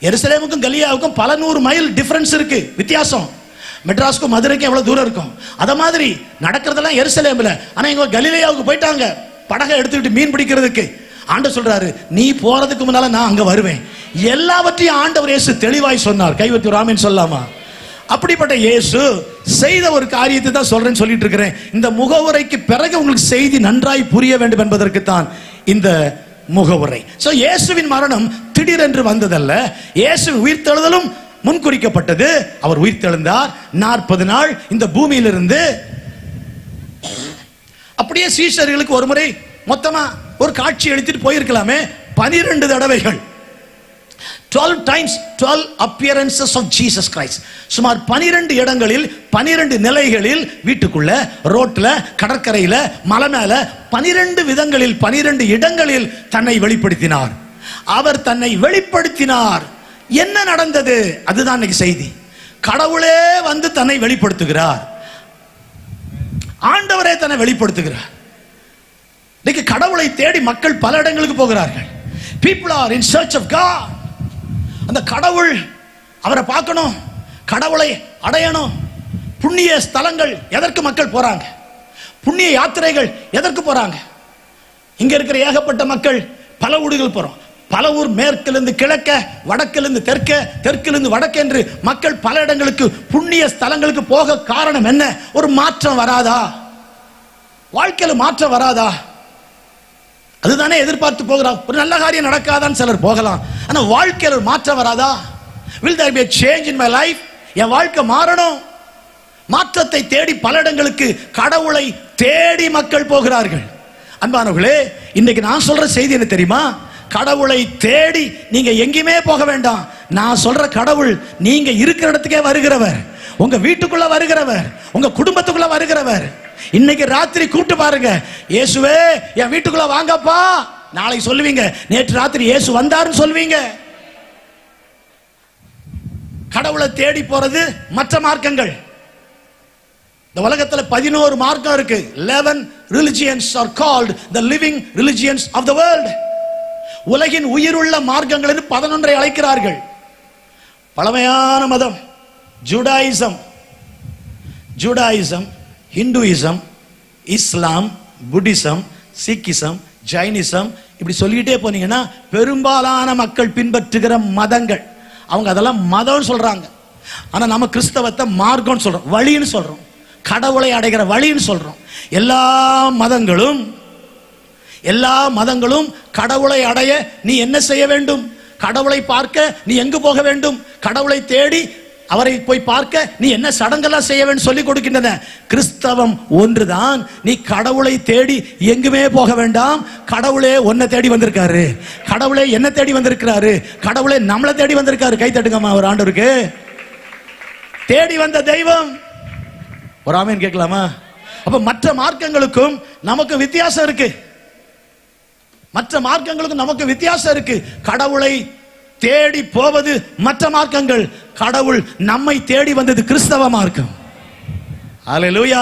எருசலேமுக்கும் கலிலேயாவுக்கும் பல 100 மைல் டிஃபரன்ஸ் இருக்கு, வித்தியாசம். மெட்ராஸ்க்கும் மதுரைக்கும் எவ்வளவு தூரம் இருக்கும். அத மாதிரி நடக்கிறதெல்லாம் எருசலேம்ல. ஆனா இங்க கலிலேயாவுக்கு போயிட்டாங்க படகை எடுத்துக்கிட்டு மீன் பிடிக்கிறதுக்கு. ஆண்டவர் சொல்றாரு, நீ போறதுக்கு முன்னால நான் அங்க வருவேன். எல்லாவற்றையும் ஆண்டவர் இயேசு தெளிவாய் சொன்னார். கைவத்தி ராமன் சொல்லாமா? அப்படிப்பட்ட இயேசு செய்த ஒரு காரியத்தை தான் சொல்றேன்னு சொல்லிட்டு இருக்கிறேன். இந்த முகவுரைக்கு பிறகு உங்களுக்கு செய்தி நன்றாய் புரிய வேண்டும் என்பதற்கு தான் இந்த முகவுரை. சோ இயேசுவின் மரணம் திடீரென்று வந்ததல்ல. இயேசு உயிர்த்தெழுதலும் முன்குறிக்கப்பட்டது. அவர் உயிர்த்தெழுந்தார். 40 நாள் இந்த பூமியிலிருந்து. அப்படியே சீஷர்களுக்கு ஒரு முறை மொத்தமா ஒரு காட்சி அளித்துட்டு போயிருக்கலாமே. 12 தடவைகள், 12 times 12 appearances of Jesus Christ. சுமார் 12 இடங்களில் 12 நிலைகளில், வீட்டுக்குள்ள, ரோட்ல, கடற்கரையில, மலை மேல 12 விதங்களில் 12 இடங்களில் தன்னை வெளிப்படுத்தினார். அவர் தன்னை வெளிப்படுத்தினார். என்ன நடந்தது? அதுதான் இன்னைக்கு செய்தி. கடவுளே வந்து தன்னை வெளிப்படுத்துகிறார். ஆண்டவரே தன்னை வெளிப்படுத்துகிறார். இன்னைக்கு கடவுளை தேடி மக்கள் பல இடங்களுக்கு போகிறார்கள். People are in search of God. அந்த கடவுள், அவரை பார்க்கணும், கடவுளை அடையணும். புண்ணிய ஸ்தலங்கள் எதற்கு மக்கள் போறாங்க? புண்ணிய யாத்திரைகள் எதற்கு போறாங்க? இங்க இருக்கிற ஏகப்பட்ட மக்கள் பல ஊர்கள் போறோம். பல ஊர், மேற்கிலிருந்து கிழக்க, வடக்கிலிருந்து தெற்க, தெற்கிலிருந்து வடக்கு என்று மக்கள் பல இடங்களுக்கு புண்ணிய ஸ்தலங்களுக்கு போக காரணம் என்ன? ஒரு மாற்றம் வராதா? வாழ்க்கையில் மாற்றம் வராதா? அதுதானே எதிர்பார்த்து போகிறார். ஒரு நல்ல காரியம் நடக்காதான் சிலர் போகலாம், ஆனா வாழ்க்கையில் ஒரு மாற்றம் வராதா? Will there be a change in my life? என் வாழ்க்கை மாறணும். மாற்றத்தை தேடி பல இடங்களுக்கு கடவுளை தேடி மக்கள் போகிறார்கள். அன்பானவர்களே, இன்னைக்கு நான் சொல்ற செய்தி என்ன தெரியுமா? கடவுளை தேடி நீங்க எங்கேயுமே போக வேண்டாம். நான் சொல்ற கடவுள் நீங்க இருக்கிற இடத்துக்கே வருகிறவர், உங்க வீட்டுக்குள்ள வருகிறவர், உங்க குடும்பத்துக்குள்ள வருகிறவர். இன்னைக்கு ராத்திரி கூப்பிட்டு பாருங்க, இயேசுவே என் வீட்டுக்குள்ள வாங்கப்பா. நாளைக்கு சொல்லுவீங்க, நேற்று ராத்திரி இயேசு வந்தாருன்னு சொல்லுவீங்க. கடவுளை தேடி போறது மற்ற மார்க்கங்கள். இந்த உலகத்துல 11 மார்க்கம் இருக்கு. 11 religions are called the living religions of the world. உலகின் உயிருள்ள மார்க்கங்கள் என்று 11 அழைக்கிறார்கள். பழமையான மதம் ஜூடாயிசம், ஹிந்துயிசம், இஸ்லாம், புத்திசம், சீக்கிசம், ஜைனிசம், இப்படி சொல்லிக்கிட்டே போனீங்கன்னா பெரும்பாலான மக்கள் பின்பற்றுகிற மதங்கள். அவங்க அதெல்லாம் மதம்னு சொல்றாங்க. ஆனா நம்ம கிறிஸ்தவத்தை மார்க்கம்னு சொல்றோம், வழின்னு சொல்றோம், கடவுளை அடைகிற வழின்னு சொல்றோம். எல்லா மதங்களும் கடவுளை அடைய நீ என்ன செய்ய வேண்டும்? கடவுளை பார்க்க நீ எங்கு போக வேண்டும்? கடவுளை தேடி அவரை போய் பார்க்க நீ என்ன சடங்கெல்லாம் செய்ய வேண்டும் சொல்லி கொடுக்கின்றன. கிறிஸ்தவம் ஒன்றுதான். நீ கடவுளை தேடி எங்குமே போக வேண்டாம். கடவுளே உன்னை தேடி வந்திருக்காரு, கடவுளே என்ன தேடி வந்திருக்கிறாரு, கடவுளே நம்மளை தேடி வந்திருக்காரு. கை தட்டுங்கம்மா ஒரு ஆண்டவருக்கு. தேடி வந்த தெய்வம். ஒரு ஆமென் கேட்கலாமா? அப்ப மற்ற மார்க்கங்களுக்கும் நமக்கு வித்தியாசம் இருக்கு. மற்ற மார்க்கங்களுக்கும் நமக்கு வித்தியாசம் இருக்கு. கடவுளை தேடி போவது மற்ற மார்க்கங்கள், கடவுள் நம்மை தேடி வந்தது கிறிஸ்தவ மார்க்கம். ஹல்லேலூயா.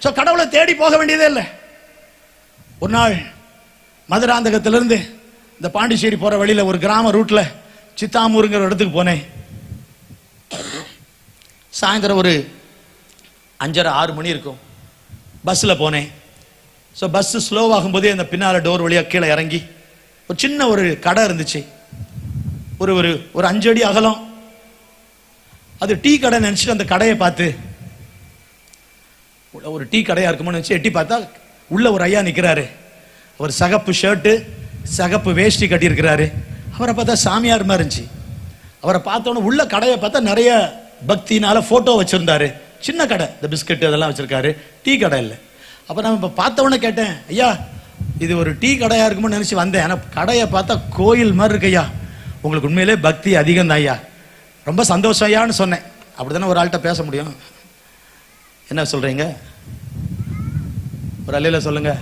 சோ கடவுளை தேடி போக வேண்டியதே இல்லை. ஒரு நாள் மதுராந்தகத்திலிருந்து இந்த பாண்டிச்சேரி போற வழியில ஒரு கிராம ரூட்ல சித்தாமூருங்கிற இடத்துக்கு போனேன். சாயந்தரம் ஒரு 5:30-6 மணி இருக்கும். பஸ்ஸில் போனேன். ஸோ பஸ்ஸு ஸ்லோவாகும் போதே அந்த பின்னால் டோர் வழியாக கீழே இறங்கி ஒரு சின்ன ஒரு கடை இருந்துச்சு. ஒரு ஒரு ஒரு 5 அடி அகலம். அது டீ கடை நினச்சிட்டு அந்த கடையை பார்த்து, ஒரு டீ கடையாக இருக்குமோன்னு நினச்சி எட்டி பார்த்தா உள்ள ஒரு ஐயா நிற்கிறாரு. அவர் சகப்பு ஷர்ட்டு, சகப்பு வேஷ்டி கட்டியிருக்கிறாரு. அவரை பார்த்தா சாமியார் மாதிரி இருந்துச்சு. அவரை பார்த்தோன்னே உள்ள கடையை பார்த்தா நிறைய பக்தினால ஃபோட்டோ வச்சுருந்தாரு. சின்ன கடை, இந்த பிஸ்கட் அதெல்லாம் வச்சிருக்காரு, டீ கடை இல்லை. அப்போ நான் இப்போ பார்த்தவொடனே கேட்டேன், ஐயா இது ஒரு டீ கடையாக இருக்குமோ நினச்சி வந்தேன், ஆனால் கடையை பார்த்தா கோயில் மாதிரி இருக்கு ஐயா, உங்களுக்கு உண்மையிலே பக்தி அதிகம் தான் ஐயா, ரொம்ப சந்தோஷம் ஐயான்னு சொன்னேன். அப்படி தானே ஒரு ஆள்கிட்ட பேச முடியும். என்ன சொல்கிறீங்க? ஒரு அல்லையில சொல்லுங்க.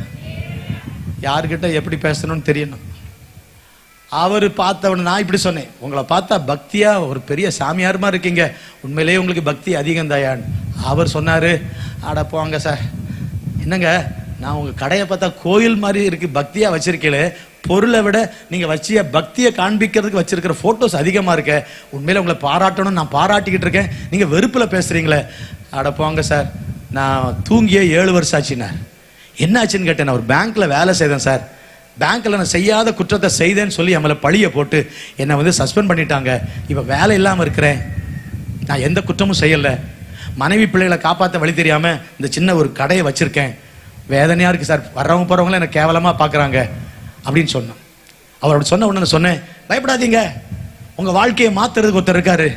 யார்கிட்ட எப்படி பேசணும்னு தெரியணும். அவர் பார்த்தவன நான் இப்படி சொன்னேன், உங்களை பார்த்தா பக்தியா ஒரு பெரிய சாமியார் மாதிரி இருக்கீங்க, உண்மையிலேயே உங்களுக்கு பக்தி அதிகம் தாயான்னு. அவர் சொன்னாரு, அட போங்க சார், என்னங்க நான் உங்க கடையை பார்த்தா கோயில் மாதிரி இருக்கு, பக்தியா வச்சிருக்கீங்களே, பொருளை விட நீங்க வச்சிய பக்தியை காண்பிக்கிறதுக்கு வச்சிருக்கிற போட்டோஸ் அதிகமா இருக்க, உண்மையில உங்களை பாராட்டணும், நான் பாராட்டிக்கிட்டு இருக்கேன், நீங்க வெறுப்புல பேசுறீங்களே. அட போங்க சார், நான் தூங்கிய 7 வருஷம் ஆச்சுன்னார். என்ன ஆச்சுன்னு கேட்டேன். நான் ஒரு பேங்க்ல வேலை செய்தேன் சார், பேங்க்ல நான் செய்யாத குற்றத்தை செய்தேன்னு சொல்லி நம்மளை பழிய போட்டு என்னை வந்து சஸ்பெண்ட் பண்ணிட்டாங்க. இப்போ வேலை இல்லாமல் இருக்கிறேன், நான் எந்த குற்றமும் செய்யலை, மனைவி பிள்ளைகளை காப்பாற்ற வழி தெரியாம இந்த சின்ன ஒரு கடையை வச்சிருக்கேன், வேதனையா இருக்கு சார், வர்றவங்க போறவங்கள எனக்கு கேவலமா பாக்குறாங்க அப்படின்னு சொன்னேன். அவர் அப்படி சொன்ன உடனே சொன்னேன், பயப்படாதீங்க, உங்க வாழ்க்கையை மாத்துறதுக்கு ஒருத்தர் இருக்காரு,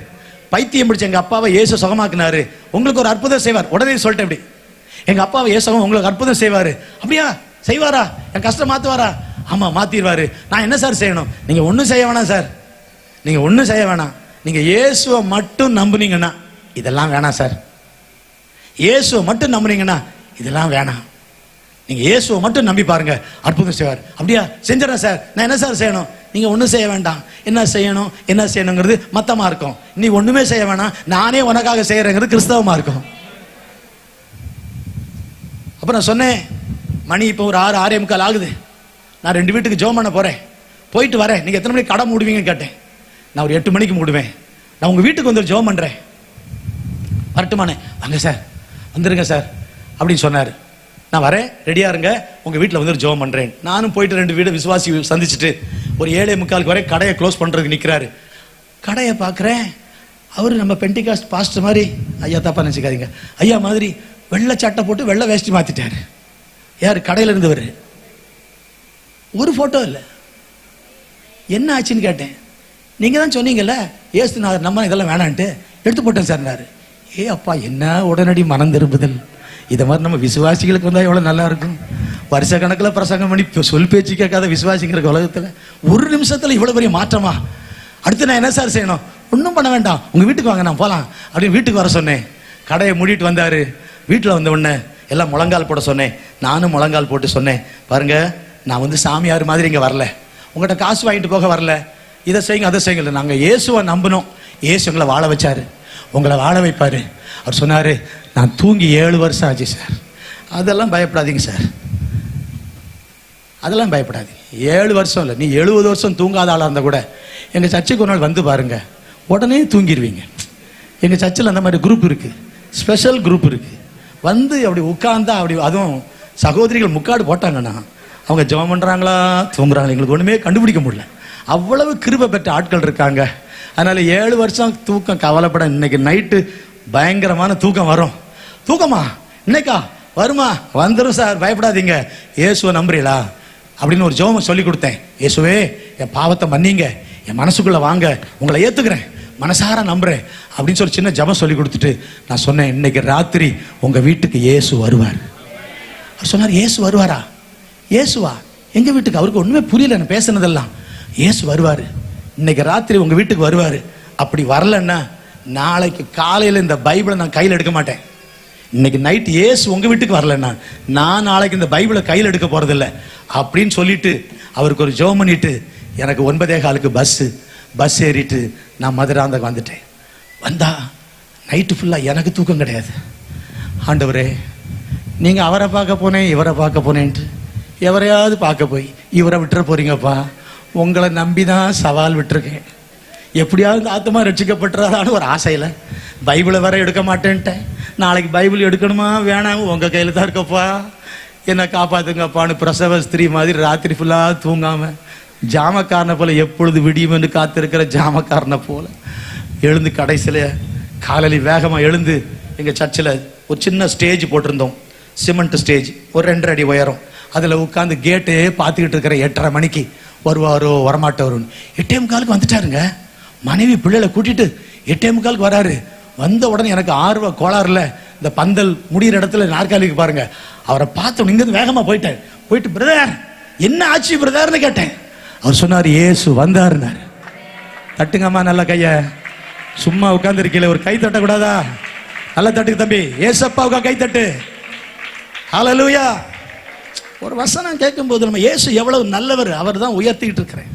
பைத்தியம் பிடிச்ச எங்க அப்பாவை இயேசு சுகமாக்குனாரு, உங்களுக்கு ஒரு அற்புதம் செய்வார். உடனே சொல்லிட்டேன், இப்படி எங்க அப்பாவை இயேசு உங்களுக்கு அற்புதம் செய்வாரு. அப்படியா, செய்வாரா, என் கஷ்டம் மாத்துவாரா? ஆமா மாத்திடுவாரு. நான் என்ன சார் செய்யணும்? நீங்க ஒன்றும் செய்ய வேணாம் சார், நீங்க ஒன்றும் செய்ய வேணாம், நீங்க இயேசுவை மட்டும் நம்புனீங்கன்னா இதெல்லாம் வேணாம் சார், இயேசுவை மட்டும் நம்புனீங்கன்னா இதெல்லாம் வேணாம், நீங்க இயேசுவை மட்டும் நம்பி பாருங்க, அற்புதம் செய்வார். அப்படியா, செஞ்சிடறேன் சார், நான் என்ன சார் செய்யணும்? நீங்க ஒன்றும் செய்ய வேண்டாம், என்ன செய்யணுங்கிறது மத்தமா இருக்கும். நீ ஒண்ணுமே செய்ய வேணாம், நானே உனக்காக செய்யறேங்கிறது கிறிஸ்தவமா இருக்கும். அப்ப நான் சொன்னேன், மணி இப்போ ஒரு 6:45 ஆகுது, நான் 2 வீட்டுக்கு ஜெபம் பண்ண போறேன், போயிட்டு வரேன். நீங்க எத்தனை மணிக்கு கடை மூடுவீங்கன்னு கேட்டேன். நான் ஒரு 8 மணிக்கு மூடுவேன், நான் உங்க வீட்டுக்கு வந்து ஜெபம் பண்றேன், வரட்டுமானே? வாங்க சார், வந்துருங்க சார் அப்படின்னு சொன்னாரு. நான் வரேன், ரெடியா இருங்க, உங்க வீட்டில் வந்து ஜெபம் பண்றேன். நானும் போயிட்டு 2 வீடு விசுவாசி சந்திச்சுட்டு ஒரு 7:45 வரை கடையை க்ளோஸ் பண்றதுக்கு நிக்கிறாரு. கடையை பார்க்குறேன், அவரு நம்ம பெண்டிகாஸ்ட் பாஸ்டர் மாதிரி, ஐயா தப்பா நினைச்சுக்காதீங்க, ஐயா மாதிரி வெள்ளை சட்டை போட்டு வெள்ளை வேஷ்டி மாத்திட்டாரு. யாரு? கடையில இருந்தவர். ஒரு போட்டோ இல்லை. என்ன ஆச்சுன்னு கேட்டேன். நீங்க தான் சொன்னீங்கல்ல ஏசுநாதர் நம்ம இதெல்லாம் வேணான்ட்டு, எடுத்து போட்டேன் சார். ஏ அப்பா, என்ன உடனடி மனம் திரும்புதல்! இதை மாதிரி நம்ம விசுவாசிகளுக்கு வந்தால் எவ்வளோ நல்லா இருக்கும். வருஷ கணக்கில் பிரசங்கம் பண்ணி சொல் பேச்சு கேட்காத விசுவாசிங்கிற உலகத்தில் ஒரு நிமிஷத்தில் இவ்வளோ பெரிய மாற்றமா? அடுத்து நான் என்ன சார் செய்யணும்? ஒன்றும் பண்ண வேண்டாம், உங்கள் வீட்டுக்கு வாங்க, நான் போகலாம் அப்படின்னு வீட்டுக்கு வர சொன்னேன். கடையை மூடிட்டு வந்தார். வீட்டில் வந்த உடனே எல்லாம் முழங்கால் போட சொன்னேன். நானும் முழங்கால் போட்டு சொன்னேன், பாருங்க, நான் வந்து சாமியார் மாதிரி இங்கே வரல, உங்கள்கிட்ட காசு வாங்கிட்டு போக வரல, இதை செய்யுங்க அதை செய்யுங்க. நாங்கள் இயேசுவை நம்பினோம், இயேசு உங்களை வாழ வச்சாரு, உங்களை வாழ வைப்பாரு. அவர் சொன்னாரு, நான் தூங்கி 7 வருஷம் ஆச்சு சார். அதெல்லாம் பயப்படாதீங்க சார், அதெல்லாம் பயப்படாதீங்க. 7 வருஷம் இல்லை, நீ 70 வருஷம் தூங்காத ஆளாக இருந்தால் கூட எங்கள் சர்ச்சுக்கு ஒரு நாள் வந்து பாருங்க, உடனே தூங்கிடுவீங்க. எங்கள் சர்ச்சில் அந்த மாதிரி குரூப் இருக்கு, ஸ்பெஷல் குரூப் இருக்கு. வந்து அப்படி உட்கார்ந்தா அப்படி, அதுவும் சகோதரிகள் முக்காடு போட்டாங்கன்னா அவங்க ஜெபம் பண்றாங்களா தூங்குறாங்களா எங்களுக்கு ஒண்ணுமே கண்டுபிடிக்க முடியல. அவ்வளவு கிருபை பெற்ற ஆட்கள் இருக்காங்க. அதனால 7 வருஷம் தூக்கம் கவலைப்பட. இன்னைக்கு நைட்டு பயங்கரமான தூக்கம் வரும். தூக்கமா இன்னைக்கா வருமா? வந்துடும் சார், பயப்படாதீங்க. இயேசுவை நம்புறீங்களா அப்படின்னு ஒரு ஜெபம் சொல்லி கொடுத்தேன். இயேசுவே, என் பாவத்தை மன்னிங்க, என் மனசுக்குள்ள வாங்க, உங்களை ஏத்துக்கிறேன், மனசார நம்புறேன் அப்படின்னு சொல்லி சின்ன ஜெபம் சொல்லி கொடுத்துட்டு நான் சொன்னேன், இன்னைக்கு ராத்திரி உங்க வீட்டுக்கு இயேசு வருவார். அவர் சொன்னார், இயேசு வருவாரா? இயேசுவா எங்க வீட்டுக்கு? அவருக்கு ஒண்ணுமே புரியல நான் பேசுனதெல்லாம். இயேசு வருவாரு, இன்னைக்கு ராத்திரி உங்க வீட்டுக்கு வருவாரு. அப்படி வரலன்னா நாளைக்கு காலையில இந்த பைபிளை நான் கையில் எடுக்க மாட்டேன். இன்னைக்கு நைட் இயேசு உங்க வீட்டுக்கு வரலன்னா நான் நாளைக்கு இந்த பைபிளை கையில் எடுக்க போறதில்லை அப்படின்னு சொல்லிட்டு அவருக்கு ஒரு ஜெபம் பண்ணிட்டு எனக்கு 9:15 பஸ் ஏறிட்டு நான் மதுராந்தகம் வந்துட்டேன். வந்தா நைட்டு ஃபுல்லா எனக்கு தூக்கம் கிடையாது. ஆண்டவரே, நீங்க அவரை பார்க்க போனேன் இவரை பார்க்க போனேன்ட்டு எவரையாவது பார்க்க போய் இவரை விட்டுற போறீங்கப்பா. உங்களை நம்பிதான் சவால் விட்டுருக்கேன். எப்படியாவது ஆத்மா ரட்சிக்கப்பட்டுறாதான்னு ஒரு ஆசையில் பைபிளை வர எடுக்க மாட்டேன்ட்டேன். நாளைக்கு பைபிள் எடுக்கணுமா வேணாம், உங்க கையில தான் இருக்கப்பா, என்னை காப்பாத்துங்கப்பான்னு பிரசவ ஸ்திரீ மாதிரி ராத்திரி ஃபுல்லா தூங்காம ஜாமக்காரனை போல எப்பொழுது விடியுமென்று காத்திருக்கிற ஜாமக்காரனை போல எழுந்து கடைசியில காலையில் வேகமா எழுந்து எங்க சர்ச்சில் ஒரு சின்ன ஸ்டேஜ் போட்டிருந்தோம், சிமெண்ட் ஸ்டேஜ், ஒரு 2.5 அடி உயரம். அதில் உட்காந்து கேட்டே பார்த்துக்கிட்டு இருக்கிற 8:30 மணிக்கு வருவாரோ வரமாட்டவருன்னு. 8:45 வந்துட்டாருங்க. மனைவி பிள்ளைகளை கூட்டிட்டு 8:45 வராரு. வந்த உடனே எனக்கு ஆர்வ கோளாறுல இந்த பந்தல் முடிகிற இடத்துல நாற்காலிக்கு பாருங்க, அவரை பார்த்த இங்கிருந்து வேகமா போயிட்டு பிரதர் என்ன ஆச்சு பிரதர்னு கேட்டேன். அவர் சொன்னார், இயேசு வந்தாருன்னாரு. தட்டுங்கம்மா நல்ல கைய. சும்மா உட்கார்ந்து இருக்கீங்களே, ஒரு கை தட்ட கூடாதா? நல்ல தட்டுக்கு தம்பி, ஏசப்பாவுக்கா கை தட்டு. ஹல்லேலூயா. ஒரு வசனம் கேட்கும் போது நம்ம இயேசு எவ்வளவு நல்லவர், அவர் தான் உயர்த்திக்கிட்டு இருக்கிறேன்.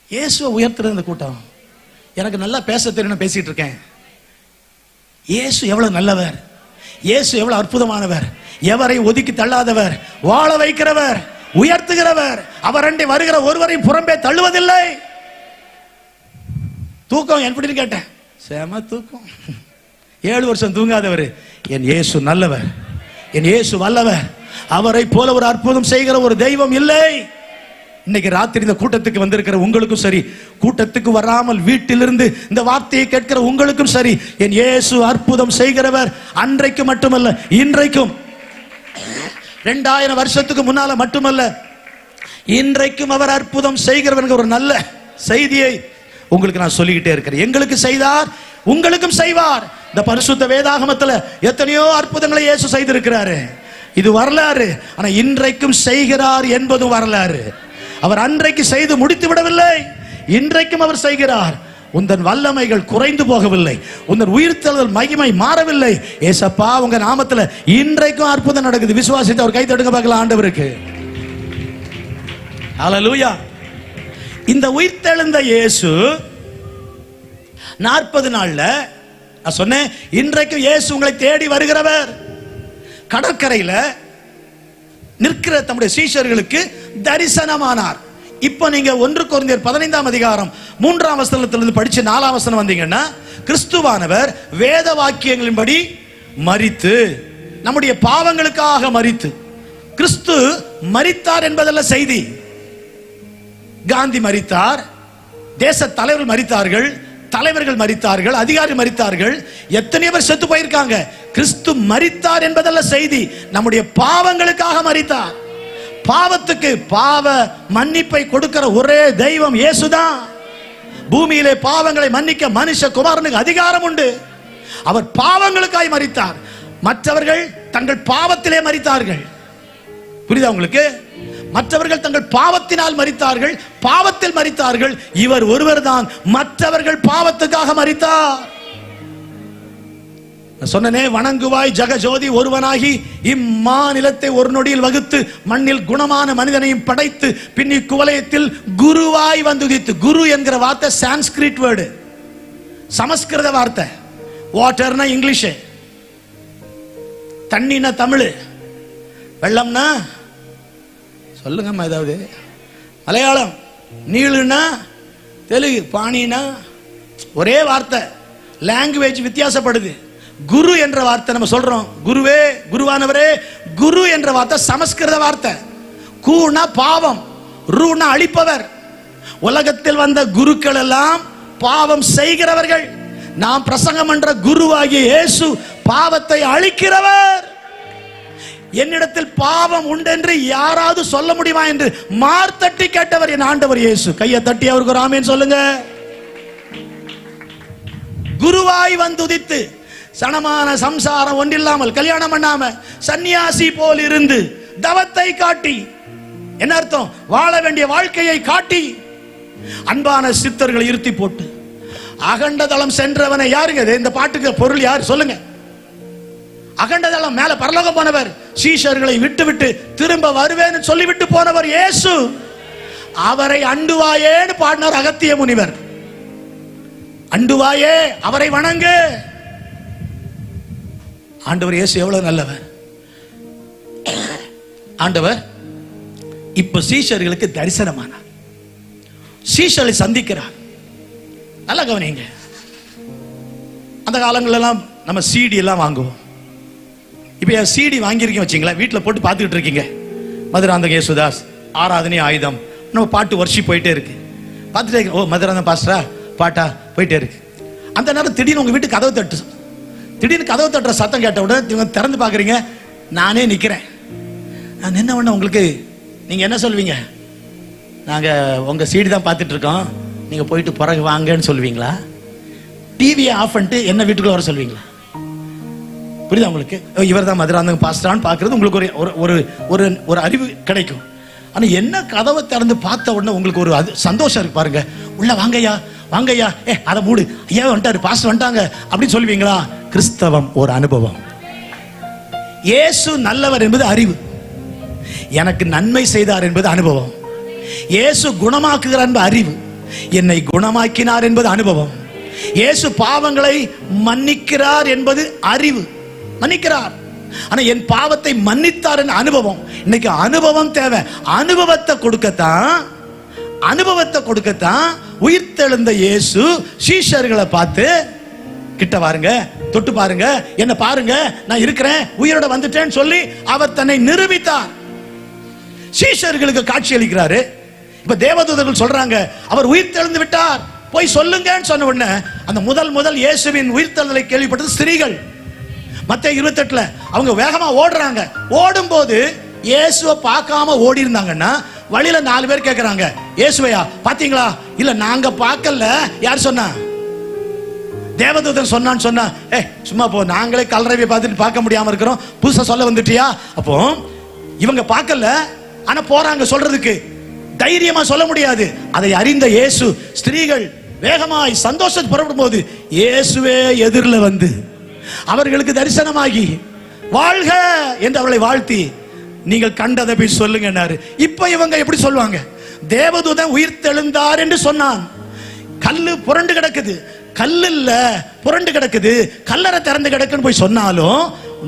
இயேசுவை உயர்த்துறது இந்த கூட்டம். எனக்கு நல்லா பேச தெரியும், பேசிட்டு இருக்கேன். இயேசு எவ்வளவு நல்லவர், இயேசு எவ்வளவு அற்புதமானவர், எவரை ஒதுக்கி தள்ளாதவர், வாழ வைக்கிறவர், உயர்த்துகிறவர், அவர் அண்டை வருகிற ஒருவரையும் புறம்பே தள்ளுவதில்லை. தூக்கம் எப்படின்னு கேட்டேன். சேம தூக்கம். 7 வருஷம் தூங்காதவர். என் இயேசு நல்லவர், என் இயேசு வல்லவர், அவரை போல ஒரு அற்புதம் செய்கிற ஒரு தெய்வம் இல்லை. இன்னைக்கு ராத்திரி இந்த கூட்டத்துக்கு வந்திருக்கிற உங்களுக்கும் சரி, கூட்டத்துக்கு வராமல் வீட்டிலிருந்து இந்த வார்த்தையை கேட்கிற உங்களுக்கும் சரி, என் இயேசு அற்புதம் செய்கிறவர். அன்றைக்கு மட்டுமல்ல, இன்றைக்கும் 2000 வருஷத்துக்கு முன்னால மட்டுமல்ல, இன்றைக்கும் அவர் அற்புதம் செய்கிறவர். ஒரு நல்ல செய்தியை உங்களுக்கு நான் சொல்லிக்கிட்டே இருக்கிறேன். எங்களுக்கு செய்தார், உங்களுக்கும் செய்வார். இந்த பரிசுத்த வேதாகமத்துல எத்தனையோ அற்புதங்களை இயேசு செய்திருக்கிறாரு. இது வரலாறு. ஆனா இன்றைக்கும் செய்கிறார் என்பதும் வரலாறு. அவர் அன்றைக்கு செய்து முடித்து விடவில்லை, இன்றைக்கும் அவர் செய்கிறார். உந்தன் வல்லமைகள் குறைந்து போகவில்லை, உந்தன் உயிர்த்தெழுதல் மகிமை மாறவில்லை. ஏசப்பா உங்க நாமத்துல இன்றைக்கும் அற்புதம் நடக்குது. விசுவாசித்து அவர் கை தட்டுங்க பார்க்கலாம். ஆண்டவருக்கு ஹல்லேலூயா. இந்த உயிர்த்தெழுந்த இயேசு 40 நாள்ல நான் சொன்னேன், இன்றைக்கு இயேசு உங்களை தேடி வருகிறவர். கடற்கரையில நிற்கிற தம்முடைய சீஷர்களுக்கு தரிசனமானார். இப்போ நீங்க 1 கொரிந்தியர் 15ஆம் அதிகாரம் 3ஆம் வசனத்திலிருந்து படிச்சு 4ஆம் வசனம் வந்தீங்கன்னா, கிறிஸ்துவானவர் வேத வாக்கியங்களின்படி மரித்து, நம்முடைய பாவங்களுக்காக மரித்து, கிறிஸ்து மரித்தார் என்பதல்ல செய்தி. காந்தி மரித்தார், தேச தலைவர்கள் மரித்தார்கள், தலைவர்கள் மரித்தார்கள், அதிகாரி மரித்தார்கள், எத்தனை பேர் செத்து போயிருக்காங்க. கிறிஸ்து மரித்தார் என்பதல்ல செய்தி. நம்முடைய பாவங்களுக்காக மரித்தார். பாவத்துக்கு பாவ மன்னிப்பை கொடுக்கிற ஒரே தெய்வம் இயேசுதான். பூமியிலே பாவங்களை மன்னிக்க மனுஷ குமாரனுக்கு அதிகாரம் உண்டு. அவர் பாவங்களுக்காய் மரித்தார். மற்றவர்கள் தங்கள் பாவத்திலே மரித்தார்கள். புரியுதா உங்களுக்கு? மற்றவர்கள் தங்கள் பாவத்தினால் மரித்தார்கள், பாவத்தில் மரித்தார்கள். இவர் ஒருவர் தான் மற்றவர்கள் பாவத்துக்காக மரித்தார். சொன்னனே, வணங்குவாய் ஜெகஜோதி ஒருவனாகி இம்மாநிலத்தை ஒரு நொடியில் வகுத்து மண்ணில் குணமான மனிதனையும் படைத்து பின்னி குவலயத்தில் குருவாய் வந்துதித்து. குரு என்கிற வார்த்தை சான்ஸ்கிரிட் வேர்டு, சமஸ்கிருத வார்த்தை. வாட்டர்னா இங்கிலீஷ், தண்ணினா தமிழ், வெள்ளம்னா சொல்லுங்கம்மா ஏதாவது மலையாளம், நீளுனா தெலுங்கு, பாணினா ஒரே வார்த்தை. லாங்குவேஜ் வித்தியாசப்படுது. குரு என்ற வார்த்தை நம்ம சொல்றோம், குருவே, குருவானவரே. குரு என்ற வார்த்தை சமஸ்கிருத வார்த்தை. கூனா பாவம், ரூனா அழிப்பவர். உலகத்தில் வந்த குருக்கள் எல்லாம் பாவம் செய்கிறவர்கள். நாம் பிரசங்கம் என்ற குருவாகிய இயேசு பாவத்தை அழிக்கிறவர். என்னிடத்தில் பாவம் உண்டு என்று யாராவது சொல்ல முடியுமா என்று மார்த்தட்டி கேட்டவர் என் ஆண்டவர் இயேசு. கையை தட்டி அவருக்கு ஒரு ஆமென் சொல்லுங்க. குருவாய் வந்துதித்து, சனமான சம்சாரம் ஒன்றில்லாமல் கல்யாணம் பண்ணாம சன்னியாசி போல் இருந்து தவத்தை காட்டி, என்ன அர்த்தம்? வாழ வேண்டிய வாழ்க்கையை காட்டி அன்பான சித்தர்களை இருத்தி போட்டு அகண்டதளம் சென்றவனை யாருங்க? இந்த பாட்டுக்கு பொருள் யார் சொல்லுங்க? அகண்டதளம் மேல பரலோகம் போனவர், சீஷர்களை விட்டு திரும்ப வருவேன்னு சொல்லிவிட்டு போனவர் இயேசு. அவரை அண்டுவாயேன்னு பாடினார் அகத்திய முனிவர். அண்டுவாயே, அவரை வணங்கு. ஆண்டவர் இயேசு எவ்வளவு நல்லவர். ஆண்டவர் இப்ப சீஷர்களுக்கு தரிசனமானார், சீஷர்களை சந்திக்கிறார். நல்ல கவனிங்க. அந்த காலங்கள் எல்லாம் நம்ம சிடி எல்லாம் வாங்குவோம். இப்ப சிடி வாங்கியிருக்கீங்க வச்சுங்களா, வீட்டில் போட்டு பார்த்துக்கிட்டு இருக்கீங்க. மதுராந்தக யேசுதாஸ் ஆராதனை ஆயுதம், நம்ம பாட்டு வருஷி போயிட்டே இருக்கு. பார்த்துட்டே இருக்கு. ஓ, மதுராந்தகம் பாஸ்டரா பாட்டா போயிட்டே இருக்கு. அந்த நேரம் திடீர்னு உங்க வீட்டு கதவு தட்டு, திடீர்னு கதவு தட்டுற சத்தம் கேட்ட உடனே இவங்க திறந்து பாக்குறீங்க. நானே நிக்கிறேன். நான் என்ன பண்ண உங்களுக்கு, நீங்க என்ன சொல்வீங்க? நாங்க உங்க சிடி தான் பார்த்துட்டு இருக்கோம், நீங்க போயிட்டு பிறகு வாங்கன்னு சொல்லுவீங்களா? டிவியை ஆஃப் பண்ணிட்டு என்ன வீட்டுக்குள்ள வர சொல்வீங்களா? புரியுதா உங்களுக்கு? இவர் தான் மதுராந்தகம் பாஸ்டரான்னு பார்க்கறது உங்களுக்கு ஒரு ஒரு அறிவு கிடைக்கும். ஆனா என்ன கதவை திறந்து பார்த்த உடனே உங்களுக்கு ஒரு சந்தோஷம் இருக்கு பாருங்க. உள்ள வாங்கய்யா, வாங்கய்யா, அதை மூடு, ஐயா வந்துட்டாரு, பாஸ்டர் வந்துட்டாங்க அப்படின்னு சொல்லுவீங்களா? கிறிஸ்தவம் ஒரு அனுபவம். இயேசு நல்லவர் என்பது அறிவு, எனக்கு நன்மை செய்தார் என்பது அனுபவம். இயேசு குணமாக்குகிறார் என்பது அறிவு, என்னை குணமாக்கினார் என்பது அனுபவம். இயேசு பாவங்களை மன்னிக்கிறார் என்பது அறிவு, மன்னிக்கிறார். ஆனா என் பாவத்தை மன்னித்தார் என்ற அனுபவம். இன்னைக்கு அனுபவம் தேவை. அனுபவத்தை கொடுக்கத்தான் உயிர்த்தெழுந்த இயேசு சீஷர்களை பார்த்து, கிட்ட பாருங்க, தொட்டு பாருங்க, என்ன பாருங்க, நான் இருக்கிறேன், உயிரோட வந்துட்டேன்னு சொல்லி அவர் தன்னை நிரூபித்தார். சீஷர்களுக்கு காட்சி அளிக்கிறாரு. இப்ப தேவதூதர்கள் சொல்றாங்க, அவர் உயிர்த்தெழுந்து விட்டார், போய் சொல்லுங்கன்னு சொன்ன உடனே அந்த முதல் இயேசுவின் உயிர்த்தெழுதலை கேள்விப்பட்டது ஸ்திரீகள். மத்தேயு 28 அவங்க வேகமா ஓடுறாங்க. ஓடும் போது இயேசுவை பார்க்காம ஓடி இருந்தாங்கன்னா வழியில 4 பேர் கேட்கறாங்க, இயேசுவையா பாத்தீங்களா? இல்ல நாங்க பார்க்கல. யார் சொன்னா? தேவதூதன் சொன்னான்னு சொன்னா, சும்மா போ, நாங்களே கல்ரவியை பார்த்துட்டு பார்க்க முடியாம இருக்கிறோம், புதுசா சொல்ல வந்துட்டியா? அப்போ இவங்க பார்க்கல, ஆனா போறாங்க சொல்றதுக்கு. தைரியமா சொல்ல முடியாது. அதை அறிந்த இயேசு ஸ்திரீகள் வேகமாய் சந்தோஷம் புறப்படும் போது இயேசுவே எதிரில் வந்து அவர்களுக்கு தரிசனமாகி வாழ்க என்று அவர்களை வாழ்த்தி, நீங்கள் கண்டதை போய் சொல்லுங்க. இப்ப இவங்க எப்படி சொல்லுவாங்க? தேவதூதன் உயிர்த்தெழுந்தார் என்று சொன்னான். கல்லு புரண்டு கிடக்குது, கல்லு இல்ல புரண்டு கிடக்குது, கல்லறை திறந்து கிடக்குன்னு போய் சொன்னாலும்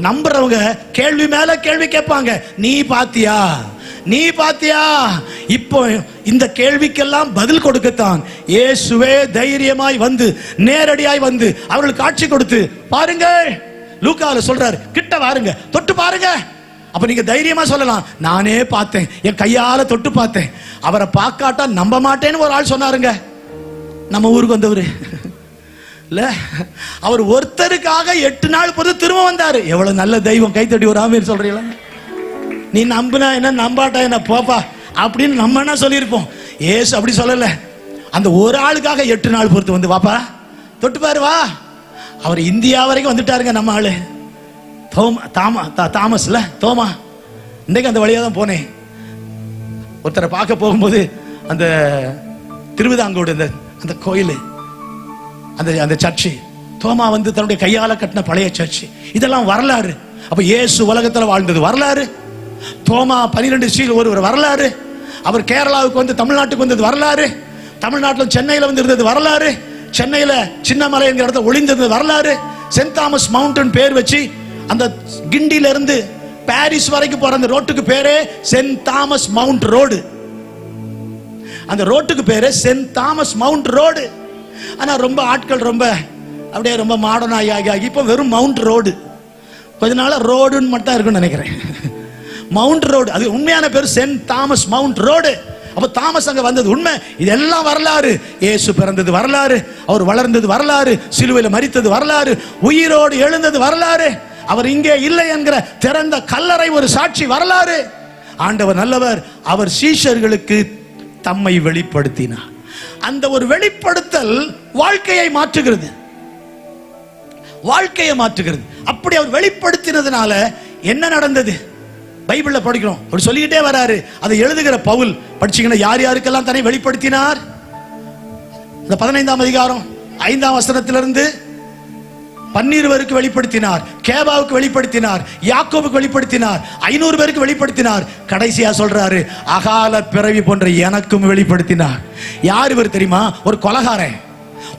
நம்புறவங்க கேள்வி மேல கேள்வி கேட்பாங்க. நீ பாத்தியா, நீ பாத்தியா? இப்போ இந்த கேள்விக்கெல்லாம் பதில் கொடுக்கத்தான் இயேசுவே தைரியமாய் வந்து, நேரடியாய் வந்து அவர்களுக்கு காட்சி கொடுத்து, பாருங்க லூக்கால சொல்றாரு, கிட்ட பாருங்க, தொட்டு பாருங்க. அப்ப நீங்க தைரியமா சொல்லலாம், நானே பார்த்தேன், என் கையால தொட்டு பார்த்தேன். அவரை பார்க்காட்டா நம்ப மாட்டேன்னு ஒரு ஆள் சொன்னாருங்க, நம்ம ஊருக்கு வந்தவரு இல்ல. அவர் ஒருத்தருக்காக 8 நாள் பொறுத்து திரும்ப வந்தாரு. எவ்வளவு நல்ல தெய்வம்! கைத்தட்டி ஒரு ஆமீன் சொல்றீங்களா? நீ நம்பினா என்ன, நம்பாட்டா என்ன, போப்பா அப்படின்னு நம்ம என்ன சொல்லியிருப்போம். ஏசு அப்படி சொல்லல. அந்த ஒரு ஆளுக்காக 8 நாள் பொறுத்து வந்து, வாப்பா தொட்டு பாரு வா. அவர் இந்தியா வரைக்கும் வந்துட்டாருங்க நம்ம ஆளு. தாமஸ்ல தோமா, இன்னைக்கு அந்த வழியா தான் போனேன். ஒருத்தரை பார்க்க போகும்போது அந்த திருவிதாங்கோடு அந்த கோயில், அந்த சர்ச்சு, தோமா வந்து தன்னுடைய கையால கட்டின பழைய சர்ச்சு, இதெல்லாம் வரலாறு. அப்ப இயேசு உலகத்துல வாழ்ந்தது வரலாறு, தோமா 12 சீல் ஒரு வரலாறு, அவர் கேரளாவுக்கு வந்து தமிழ்நாட்டுக்கு வந்தது வரலாறு, தமிழ்நாட்டில் சென்னையில வந்து இருந்தது வரலாறு, சென்னையில சின்னமலை என்கிற இடத்துல ஒளிந்தது வரலாறு, சென்ட் தாமஸ் மவுண்டன் பேர் வச்சு அந்த கிண்டியில இருந்து பாரிஸ் வரைக்கும் போற அந்த ரோட்டுக்கு பேரே சென்ட் தாமஸ் மவுண்ட் ரோடு. அந்த ரோட்டுக்கு பேரே சென்ட் தாமஸ் மவுண்ட் ரோடு. ஆனா ரொம்ப ஆட்கள் ரொம்ப அப்படியே ரொம்ப மாடர்ன் ஆகி இப்போ வெறும் மவுண்ட் ரோடு. கொஞ்ச நாளா ரோடுன்னு மட்டும் இருக்குன்னு நினைக்கிறேன். மவுண்ட் ரோடு, அது உண்மையான பேர் சென்ட் தாமஸ் மவுண்ட் ரோடு. அப்ப தாமஸ் அங்க வந்தது உண்மை. இதெல்லாம் வரலாறு. இயேசு பிறந்தது வரலாறு, அவர் வளர்ந்தது வரலாறு, சிலுவையில் மரித்தது வரலாறு, உயிரோடு எழுந்தது வரலாறு, அவர் இங்கே இல்லை என்கிற திறந்த கல்லறை ஒரு சாட்சி வரலாறு. ஆண்டவர் நல்லவர். அவர் சீஷர்களுக்கு தம்மை வெளிப்படுத்தினார். அந்த ஒரு வெளிப்படுத்தல் வாழ்க்கையை மாற்றுகிறது, வாழ்க்கையை மாற்றுகிறது. அப்படி அவர் வெளிப்படுத்தினதுனால என்ன நடந்தது? பைபிள்ல படிக்கிறோம், அவர் சொல்லிக்கிட்டே வராரு. அதை எழுதுகிற பவுல் படிச்சீங்கன்னா யார் யாருக்கெல்லாம் தன்னை வெளிப்படுத்தினார், இந்த 15ஆம் அதிகாரம் 5ஆம் வசனத்திலிருந்து 12 பேருக்கு வெளிப்படுத்தினார், கேபாவுக்கு வெளிப்படுத்தினார், யாக்கோபுக்கு வெளிப்படுத்தினார், 500 பேருக்கு வெளிப்படுத்தினார். கடைசியா சொல்றாரு, அகால பிறவி போன்ற எனக்கும் வெளிப்படுத்தினார். யார் இவர் தெரியுமா? ஒரு கொலகாரன்,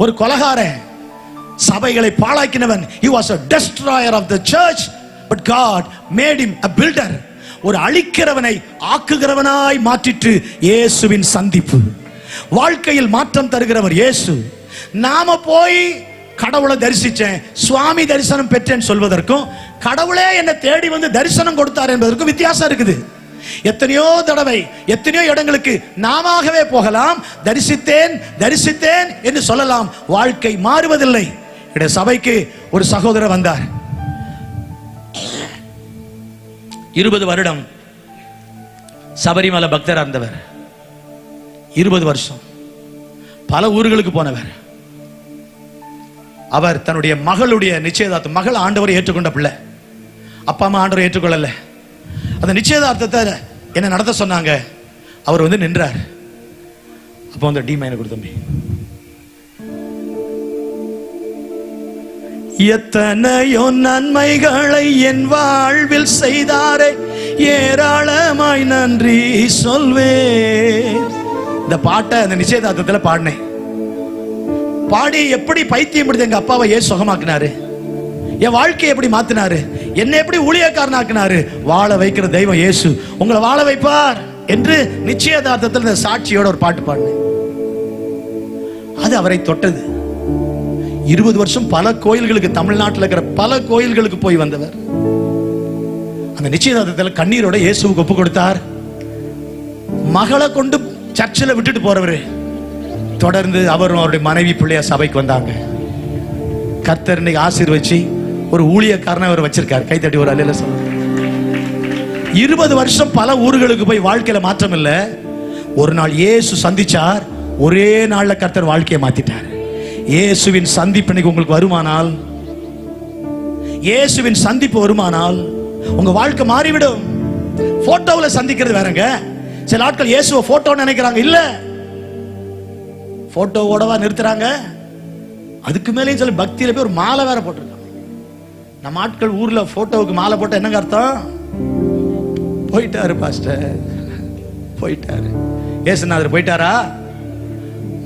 ஒரு கொலகாரன், சபைகளை பாழாக்கினவன். He was a destroyer of the church, but God made him a builder. ஒரு அழிக்கிறவனை ஆக்குகிறவனாய் மாற்றிட்டு இயேசுவின் சந்திப்பு. வாழ்க்கையில் மாற்றம் தருகிறவர் இயேசு. நாம போய் கடவுளை தரிசிச்சேன், சுவாமி தரிசனம் பெற்றேன் சொல்வதற்கும், கடவுளே என்னை தேடி வந்து தரிசனம் கொடுத்தார் என்பதற்கும் வித்தியாசம் இருக்குது. எத்தனையோ தடவை எத்தனையோ இடங்களுக்கு நாமவே போகலாம், தரிசித்தேன் தரிசித்தேன் என்று சொல்லலாம், வாழ்க்கை மாறுவதில்லை. சபைக்கு ஒரு சகோதரர் வந்தார், 20 வருடம் சபரிமலை பக்தரா இருந்தவர், 20 வருஷம் பல ஊர்களுக்கு போனவர். அவர் தன்னுடைய மகளுடைய நிச்சயதார்த்தம், மகள் ஆண்டவரை ஏற்றுக்கொண்ட பிள்ளை, அப்பா அம்மா ஆண்டவரை ஏற்றுக்கொள்ளல. அந்த நிச்சயதார்த்தத்தை என்ன நடத்த சொன்னாங்க, அவர் வந்து நின்றார். அப்போ அந்த டீமைனை கொடுத்தம்பி, எத்தனையோ நன்மைகளை என் வாழ்வில் செய்தாரே, ஏராளமாய் நன்றி சொல்வேன். இந்த பாட்டை அந்த நிச்சயதார்த்தத்தில் பாடினேன். பாடி எப்படி பைத்தியம் பிடிச்ச எங்க அப்பாவை ஏன் சுகமாக்குனாரு, என் வாழ்க்கையை எப்படி மாத்தினாரு, என்னை எப்படி ஊழியக்காரனாக்குனாரு. வாழ வைக்கிற தெய்வம் இயேசு உங்களை வாழ வைப்பார் என்று நிச்சயதார்த்தத்தில் இந்த சாட்சியோட ஒரு பாட்டு பாடினேன். அது அவரை தொட்டது. 20 வருஷம் பல கோயில்களுக்கு, தமிழ்நாட்டில் இருக்கிற பல கோயில்களுக்கு போய் வந்தவர். அந்த நிச்சயதார்த்தத்தில் கண்ணீரோட இயேசுவுக்கு ஒப்பு கொடுத்தார். மகளை கொண்டு சர்ச்சில் விட்டுட்டு போறவரு தொடர்ந்து அவரும் அவருடைய மனைவி பிள்ளைய சபைக்கு வந்தாங்க. கர்த்தர் இன்னைக்கு ஆசீர்வதிச்சு ஒரு ஊழியக்காரனை அவர் வச்சிருக்காரு. கைத்தட்டி ஒரு அல்லேலூயா சொல்லுங்க. 20 வருஷம் பல ஊர்களுக்கு போய் வாழ்க்கையில மாற்றம் இல்லை. ஒரு நாள் இயேசு சந்திச்சார், ஒரே நாள்ல கர்த்தர் வாழ்க்கையை மாத்திட்டார். இயேசுவின் சந்திப்பு இன்னைக்கு உங்களுக்கு வருமானால், இயேசுவின் சந்திப்பு வருமானால் உங்க வாழ்க்கை மாறிவிடும். போட்டோவில் சந்திக்கிறது வேறங்க. சில ஆட்கள் இயேசுவை போட்டோ நினைக்கிறாங்க, இல்ல போட்டோவோடவா நிறுத்துறாங்க. அதுக்கு மேலே சொல்லி பக்தியில போய் ஒரு மாலை வேற போட்டிருக்காங்க. நம்ம ஆட்கள் ஊர்ல போட்டோவுக்கு மாலை போட்ட என்னங்க அர்த்தம்? போயிட்டாரு பாஸ்டர், போயிட்டாரு. ஏசுநாதர் போயிட்டாரா?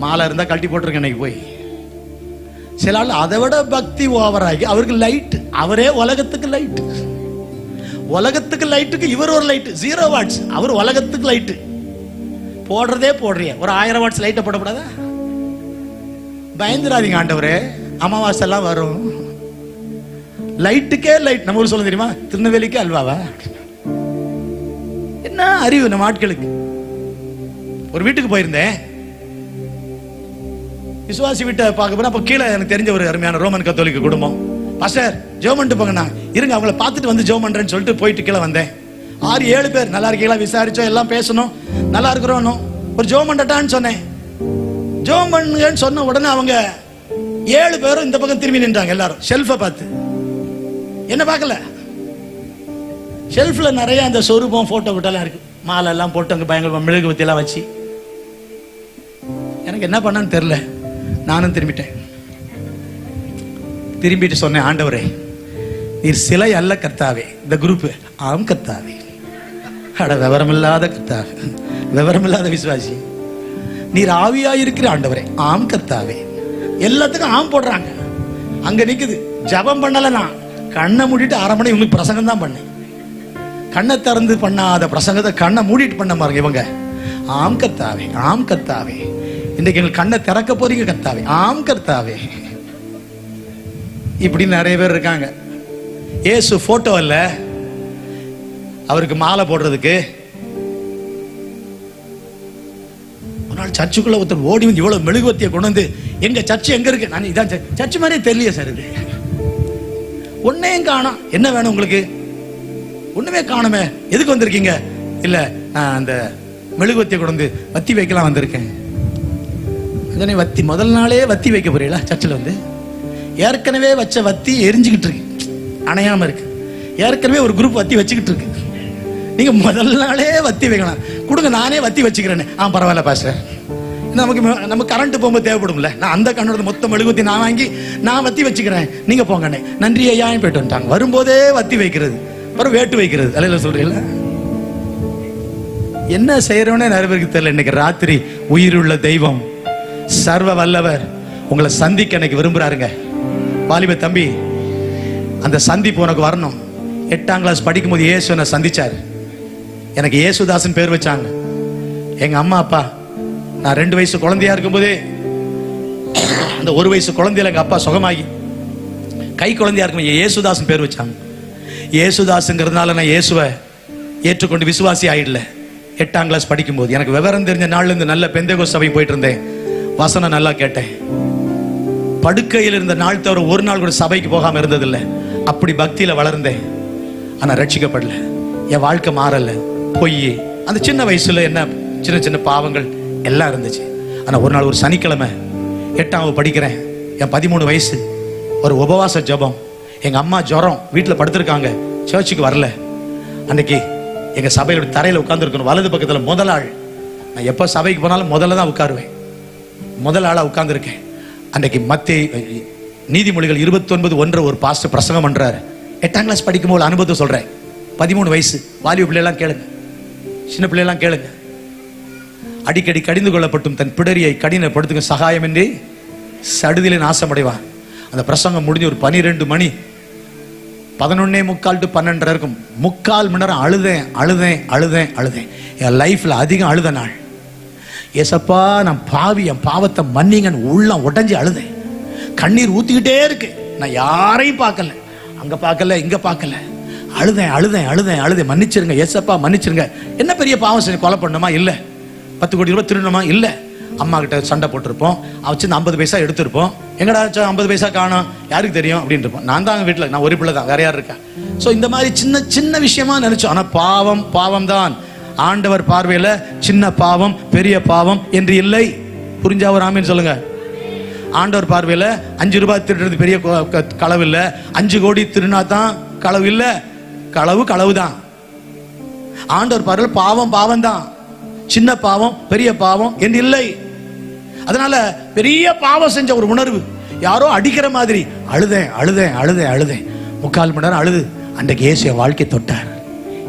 மாலை இருந்தா கழட்டி போட்டிருக்கேன் இன்னைக்கு போய். சில ஆள் அதை விட பக்தி ஓவராகி அவருக்கு லைட், அவரே உலகத்துக்கு லைட். உலகத்துக்கு லைட்டுக்கு இவர் ஒரு லைட், 0 வாட்ஸ். அவர் உலகத்துக்கு லைட் போடுறதே போடுறிய. ஒரு 1000 வாட்ஸ் லைட்டை போடக்கூடாதா? பயந்துராதீங்க ஆண்டவரே, அமாவாசை எல்லாம் வரும். லைட்டுக்கே லைட். நம்ம ஊர் சொல்ல தெரியுமா, திருநெல்வேலிக்கு அல்வாவா? என்ன அறிவு நம்ம ஆட்களுக்கு. ஒரு வீட்டுக்கு போயிருந்தேன், விசுவாசி வீட்டை பார்க்க போனா, அப்ப கீழே எனக்கு தெரிஞ்ச ஒரு அருமையான ரோமன் கத்தோலிக்க குடும்பம். பாஸ்டர் ஜெபம் பண்ணிட்டு போங்கண்ணா. இருங்க அவங்கள பார்த்துட்டு வந்து ஜெபம் பண்றேன்னு சொல்லிட்டு போயிட்டு கீழே வந்தேன். 6-7 பேர் நல்லா இருக்கீங்களா விசாரிச்சோம், எல்லாம் பேசணும், நல்லா இருக்கிறோம். ஒரு ஜெபம் பண்ணட்டான்னு சொன்னேன். ஜெபம் பண்ணுங்கன்னு சொன்ன உடனே அவங்க 7 பேரும் இந்த பக்கம் திரும்பி நின்றாங்க. எல்லாரும் ஷெல்ஃபை பார்த்து, என்ன பார்க்கல. ஷெல்ஃப்ல நிறைய அந்த சொரூபம் போட்டோ கிட்டலாம் இருக்கு, மாலை எல்லாம் போட்டு அங்க பயங்கர மெழுகுவத்தி எல்லாம் வச்சு. எனக்கு என்ன பண்ணான்னு தெரியல. நானும் திரும்பிட்டு சொன்னேன், ஆண்டவரே நீர் சிலை அல்ல கர்த்தாவே. இந்த குரூப் ஆம் கர்த்தாவே. அட விவரமில்லாத கர்த்தாவே, விவரமில்லாத விசுவாசி. நீர் ஆவியா இருக்கிற ஆண்டவரே. ஆம் கர்த்தாவே. எல்லாத்துக்கும் ஆம் போடுறாங்க. அங்க நிக்குது. ஜபம் பண்ணல, நான் கண்ணை மூடிட்டு 1/2 மணி இவங்களுக்கு பிரசங்கம் தான் பண்ணேன். கண்ணை திறந்து பண்ணாத பிரசங்கத்தை கண்ணை மூடிட்டு பண்ண பாருங்க இவங்க. ஆம் கர்த்தாவே, ஆம் கர்த்தாவே. இன்றைக்கு எங்களுக்கு கண்ணை திறக்க போறீங்க கர்த்தாவே. ஆம் கர்த்தாவே. இப்படி நிறைய பேர் இருக்காங்க. இயேசு போட்டோ இல்ல, அவருக்கு மாலை போடுறதுக்கு. ஒரு நாள் சர்ச்சுக்குள்ள ஒருத்தர் ஓடி வந்து இவ்வளவு மெழுகுவத்தியை கொண்டு வந்து, எங்க சர்ச்சு எங்க இருக்கு? நான் இதான் சர்ச்சு மாதிரியே தெரியல சார். இது ஒன்னையும் காணோம். என்ன வேணும் உங்களுக்கு? ஒண்ணுமே காணுமே. எதுக்கு வந்திருக்கீங்க? இல்ல நான் அந்த மெழுகுவத்தியை கொண்டு வந்து வத்தி வைக்கலாம் வந்திருக்கேன். வத்தி முதல் நாளே வத்தி வைக்க போறீங்களா? சர்ச்சில் வந்து ஏற்கனவே வச்ச வத்தி எரிஞ்சுக்கிட்டு இருக்கு, அணையாம இருக்கு. ஏற்கனவே ஒரு குரூப் வத்தி வச்சுக்கிட்டு இருக்கு. நீங்க முதல் நாளே வத்தி வைக்கலாம். கொடுங்க, நானே வத்தி வச்சுக்கிறேன்னு. பரவாயில்ல பாஸ்டர், நம்ம கரண்ட் போகும்போது தேவைப்படும்ல. நான் அந்த கண்ணோட மொத்த மெழுகுவத்தி நான் வாங்கி நான் வத்தி வச்சுக்கிறேன், நீங்க போங்கண்ணே. நன்றி ஐயாயும் போயிட்டு வந்துட்டாங்க. வரும்போதே வத்தி வைக்கிறது, அப்புறம் வேட்டு வைக்கிறது. அல்ல சொல்றீங்களா? என்ன செய்யறோன்னு நிறைய பேருக்கு தெரியல. இன்னைக்கு ராத்திரி உயிருள்ள தெய்வம், சர்வ வல்லவர் உங்களை சந்திக்க எனக்கு விரும்புறாருங்க. வாலிப தம்பி, அந்த சந்திப்பு உனக்கு வரணும். 8ஆம் கிளாஸ் படிக்கும் போது இயேசு என்னை சந்திச்சாரு. எனக்கு இயேசுதாசன் பேர் வச்சாங்க. எங்க அம்மா அப்பா நான் 2 வயசு குழந்தையா இருக்கும் போதே, அந்த 1 வயசு குழந்தையில எங்க அப்பா சுகமாகி கை குழந்தையா இருக்கும் இயேசுதாசன் பேர் வச்சாங்க. இயேசுதாசுங்கிறதுனால நான் இயேசுவை ஏற்றுக்கொண்டு விசுவாசி ஆயிடல. 8ஆம் கிளாஸ் படிக்கும் போது எனக்கு விவரம் தெரிஞ்ச நாள்ல இருந்து நல்ல பெந்தேகோஸ்து சபை போயிட்டு இருந்தேன். வசனம் நல்லா கேட்டேன். படுக்கையில் இருந்த நாள் தவிர ஒரு நாள் கூட சபைக்கு போகாம இருந்ததில்லை. அப்படி பக்தியில வளர்ந்தேன். ஆனா ரட்சிக்கப்படல. என் வாழ்க்கை மாறல. பொய், அந்த சின்ன வயசுல என்ன சின்ன சின்ன பாவங்கள் எல்லாம் இருந்துச்சு. ஆனா ஒரு நாள் ஒரு சனிக்கிழமை 8ஆம் படிக்கிறேன். என் 13 வயசு. ஒரு உபவாச ஜபம். எங்க அம்மா ஜுரம், வீட்டுல படுத்திருக்காங்க, சர்ச்சுக்கு வரல. அன்னைக்கு எங்க சபையோட தரையில உட்கார்ந்து இருக்கணும், வலது பக்கத்துல முதல் ஆள். நான் எப்ப சபைக்கு போனாலும் முதல்ல தான் உட்காருவேன். முதல் ஆளா உட்கார்ந்து இருக்கேன். அன்னைக்கு மத்தேயு நீதிமொழிகள் 29:1 ஒரு பாஸ்டர் பிரசங்கம் பண்றாரு. 8ஆம் கிளாஸ் படிக்கும் போது அனுபவத்தை சொல்றேன். 13 வயசு. வாலிப பிள்ளைலாம் கேளுங்க, சின்ன பிள்ளைலாம் கேளுங்க. அடிக்கடி கடிந்து கொள்ளப்பட்டும் தன் பிடரியை கடினப்படுத்துங்க, சகாயமின்றி சடுதிலே நாசமடைவான். அந்த பிரசங்கம் முடிஞ்சு ஒரு 12 மணி, 11:45 to 12 இருக்கும். 3/4 மணி நேரம் அழுதேன் அழுதேன் அழுதேன் அழுதேன். என் லைஃப்ல அதிகம் அழுத நாள். ஏசப்பா நான் பாவி, என் பாவத்தை மன்னிங்கன்னு உள்ளம் உடஞ்சி அழுதேன். கண்ணீர் ஊத்திக்கிட்டே இருக்கு. நான் யாரையும் பார்க்கல, அங்க பார்க்கல இங்க பார்க்கல. அழுதேன் அழுதேன் அழுதேன் அழுதேன். மன்னிச்சிருங்க ஏசப்பா மன்னிச்சிருங்க. என்ன பெரிய பாவம் செஞ்சு கொலை பண்ணணுமா? இல்ல. 10 கோடி ரூபாய் திருடணுமா? இல்ல. அம்மா கிட்ட சண்டை போட்டிருப்போம், அவச்சு 50 பைசா எடுத்திருப்போம். எங்கடா 50 பைசா காணும், யாருக்கு தெரியும் அப்படின்னு இருப்போம். நான் தான் வீட்டுல, நான் ஒரு பிள்ளை தான், வேற யார் இருக்கா? சோ இந்த மாதிரி சின்ன சின்ன விஷயமா நினைச்சோம். ஆனா பாவம் பாவம் தான். ஆண்டவர் பார்வையில சின்ன பாவம் பெரிய பாவம் என்று இல்லை. புரிஞ்சா ஒரு ஆமீன் சொல்லுங்க. ஆண்டவர் பார்வையில 5 ரூபாய் திருடுறது பெரிய களவு இல்ல, 5 கோடி திருடினா தான் களவு இல்ல. களவு களவு தான். ஆண்டவர் பார்வையில் பாவம் பாவம் தான். சின்ன பாவம் பெரிய பாவம் என்று இல்லை. அதனால பெரிய பாவம் செஞ்ச ஒரு உணர்வு, யாரோ அடிக்கிற மாதிரி அழுதேன் அழுதேன் அழுதேன் அழுதேன். 3/4 மணி நேரம் அழுது. அன்றைக்கு இயேசு என் வாழ்க்கையை தொட்டார்,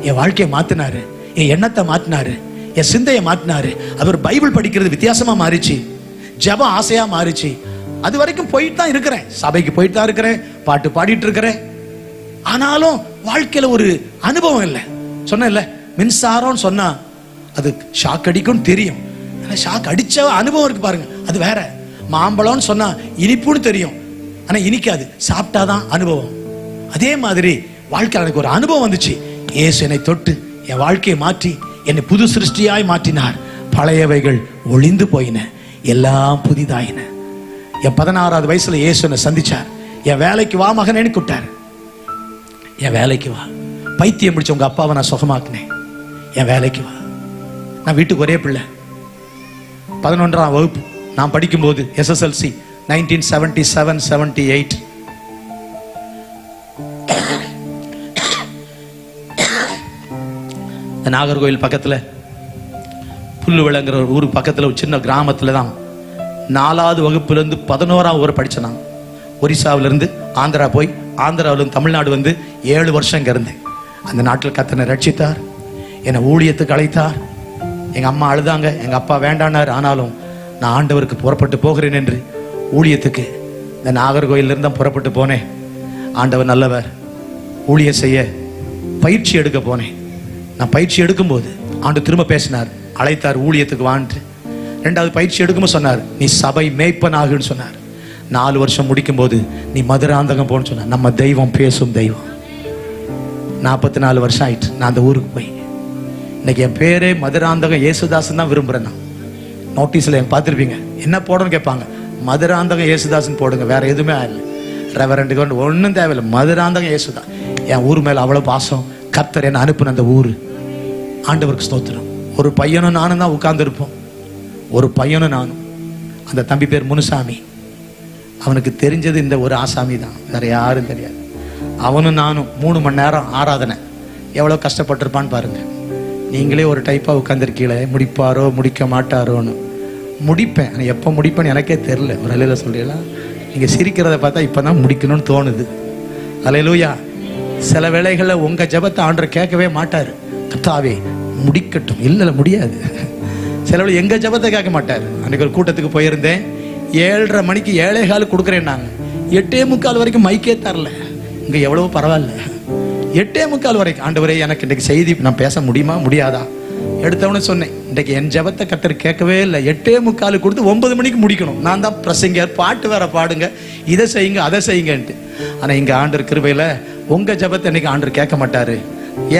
என் வாழ்க்கையை மாத்தினாரு, என் எண்ணத்தை மாத்தினாரு, என் சிந்தையை மாற்றினாரு. அவர் பைபிள் படிக்கிறது வித்தியாசமா மாறிச்சு, ஜெபம் ஆசையா மாறிச்சு. அது வரைக்கும் போயிட்டு தான் இருக்கிறேன், சபைக்கு போயிட்டு தான் இருக்கிறேன், பாட்டு பாடிட்டு இருக்கிறேன். ஆனாலும் வாழ்க்கையில ஒரு அனுபவம் இல்லை. சொன்ன மின்சாரம் சொன்னா அது ஷாக் அடிக்கும் தெரியும், ஷாக் அடிச்ச அனுபவம் இருக்கு பாருங்க, அது வேற. மாம்பழம்னு சொன்னா இனிப்புன்னு தெரியும், ஆனா இனிக்காது, சாப்பிட்டாதான் அனுபவம். அதே மாதிரி வாழ்க்கையில் எனக்கு ஒரு அனுபவம் வந்துச்சு. இயேசு என்னை தொட்டு என் வாழ்க்கையை மாற்றி என்னை புது சிருஷ்டியாய் மாற்றினார். பழையவைகள் ஒளிந்து போயின, எல்லாம் புதிதாயின. என் 16வது வயசுல இயேசு என்னை சந்திச்சார். என் வேலைக்கு வா மகனேன்னு கூப்பிட்டார். என் வேலைக்கு வா. பைத்தியம் முடிச்ச உங்க அப்பாவை நான் சுகமாக்குனேன். என் வேலைக்கு வா. நான் வீட்டுக்கு ஒரே பிள்ளை. 11ஆம் வகுப்பு நான் படிக்கும்போது SSLC 1977-78. நாகர்கோவில் பக்கத்துல புல்லு விளங்குற ஒரு ஊருக்கு பக்கத்துல ஒரு சின்ன கிராமத்துல தான் 4வது வகுப்புல இருந்து 11ஆம் வரை படிச்சேன். நான் ஒரிசாவில இருந்து ஆந்திரா போய், ஆந்திராவில இருந்து தமிழ்நாடு வந்து 7 வருஷம் இங்க இருந்தேன். அந்த நாட்டில் கர்த்தர் என்னை ரட்சித்தார், என்னை ஊழியத்துக்கு அழைத்தார். எங்க அம்மா அழுதாங்க, எங்க அப்பா வேண்டானார். ஆனாலும் நான் ஆண்டவருக்கு புறப்பட்டு போகிறேன் என்று ஊழியத்துக்கு இந்த நாகர்கோயில இருந்து தான் புறப்பட்டு போனேன். ஆண்டவர் நல்லவர். ஊழியம் செய்ய பயிற்சி எடுக்க போனேன். நான் பயிற்சி எடுக்கும்போது ஆண்டு திரும்ப பேசினார், அழைத்தார் ஊழியத்துக்கு வான்ட்டு. 2வது பயிற்சி எடுக்கும்போது சொன்னார், நீ சபை மேய்ப்பனாகுன்னு சொன்னார். 4 வருஷம் முடிக்கும் போது நீ மதுராந்தகம் போன்னு சொன்னார். நம்ம தெய்வம் பேசும் தெய்வம். 44 வருஷம் ஆயிட்டு நான் அந்த ஊருக்கு போய். இன்னைக்கு என் பேரே மதுராந்தகம் இயேசுதாசன் தான் விரும்புறேன். நான் நோட்டீஸ்ல பார்த்துருப்பீங்க, என்ன போடணும்னு கேட்பாங்க, மதுராந்தகம் இயேசுதாசன் போடுங்க, வேற எதுவுமே இல்லை. ரெவரண்டுக்கு ஒன்றும் தேவையில்லை, மதுராந்தகம் இயேசுதான். என் ஊர் மேல அவ்வளவு பாசம். கர்த்தர் என்ன அனுப்புன அந்த ஊர். ஆண்டவருக்கு ஸ்தோத்திரம். ஒரு பையனும் நானும் தான் உட்கார்ந்து இருப்போம். ஒரு பையனும் நானும். அந்த தம்பி பேர் முனுசாமி. அவனுக்கு தெரிஞ்சது இந்த ஒரு ஆசாமி தான், வேற யாரும் தெரியாது. அவனும் நானும் 3 மணி நேரம் ஆராதனை. எவ்வளவு கஷ்டப்பட்டிருப்பான்னு பாருங்க. நீங்களே ஒரு டைப்பா உட்காந்துருக்கீங்களே, முடிப்பாரோ முடிக்க மாட்டாரோன்னு. முடிப்பேன், ஆனால் எப்போ முடிப்பேன்னு எனக்கே தெரில. ஒரு அலையில சொல்றீங்களா, நீங்க சிரிக்கிறத பார்த்தா இப்பதான் முடிக்கணும்னு தோணுது. அல்லேலூயா. சில வேளைகளில் உங்க ஜெபத்தை ஆண்டவர் கேட்கவே மாட்டார். கர்த்தாவே முடிக்கட்டும், இல்லை முடியாது. சில வேளை எங்க ஜெபத்தை கேட்க மாட்டார். அன்னைக்கு ஒரு கூட்டத்துக்கு போயிருந்தேன். 7:30 மணிக்கு 7:15 கொடுக்குறேன். நாங்க 8:45 வரைக்கும் மைக்கே தரல. இங்க எவ்வளவு பரவாயில்ல, 8:45 வரைக்கும். ஆண்டவரே எனக்கு இன்றைக்கு செய்தி நான் பேச முடியுமா முடியாதா? எடுத்தவனே சொன்னேன், இன்றைக்கு என் ஜெபத்தை கர்த்தர் கேட்கவே இல்லை. 8:45 கொடுத்து 9 மணிக்கு முடிக்கணும். நான் தான் பிரசங்கர், பாட்டு வேற பாடுங்க, இதை செய்யுங்க அதை செய்யுங்கன்ட்டு. ஆனா இங்க ஆண்டவர் கிருபையில உங்க ஜெபத்தை இன்னைக்கு ஆண்டவர் கேட்க மாட்டாரு,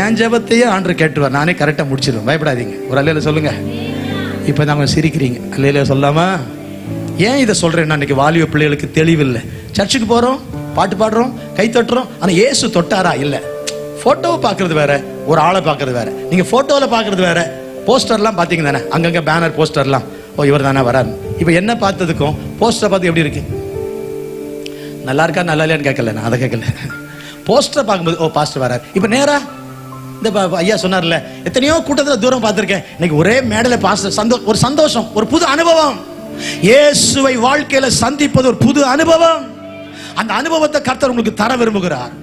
என் ஜெபத்தையே ஆண்டவர் கேட்டுவார். நானே கரெக்டா முடிச்சிடுவேன், பயப்படாதீங்க. ஒரு அல்லேல சொல்லுங்க. இப்ப நாம சிரிக்கிறீங்க, அல்லேல சொல்லாமா? ஏன் இதை சொல்றேன்னா, இன்னைக்கு வாலிப பிள்ளைகளுக்கு தெளிவில்லை. சர்ச்சுக்கு போறோம், பாட்டு பாடுறோம், கை தட்டுறோம், ஆனா இயேசு தொட்டாரா? இல்ல. போட்டோவை பாக்குறது வேற, ஒரு ஆளை பாக்குறது வேற. நீங்க போட்டோல பாக்குறது வேற. போஸ்டர்லாம் பாத்தீங்க தானே, அங்கங்க பேனர் போஸ்டர்லாம், ஓ இவர் தானே வராரு. இப்ப என்ன பார்த்ததுக்கும் போஸ்டர் பார்த்து எப்படி இருக்கு? நல்லா இருக்கா நல்லா இல்லையான்னு கேட்கல, நான் அதை கேட்கல. போஸ்டர் பார்க்கும்போது ஓ பாஸ்டர் வராரு. இப்ப நேரா இந்த ஐயா சொன்னார்ல, எத்தனையோ கூட்டத்தில் தூரம் பார்த்திருக்கேன், இன்னைக்கு ஒரே மேடையில பாஸ்டர். ஒரு சந்தோஷம், ஒரு புது அனுபவம். இயேசுவை வாழ்க்கையில சந்திப்பது ஒரு புது அனுபவம். அந்த அனுபவத்தை கர்த்தர் உங்களுக்கு தர விரும்புகிறார்.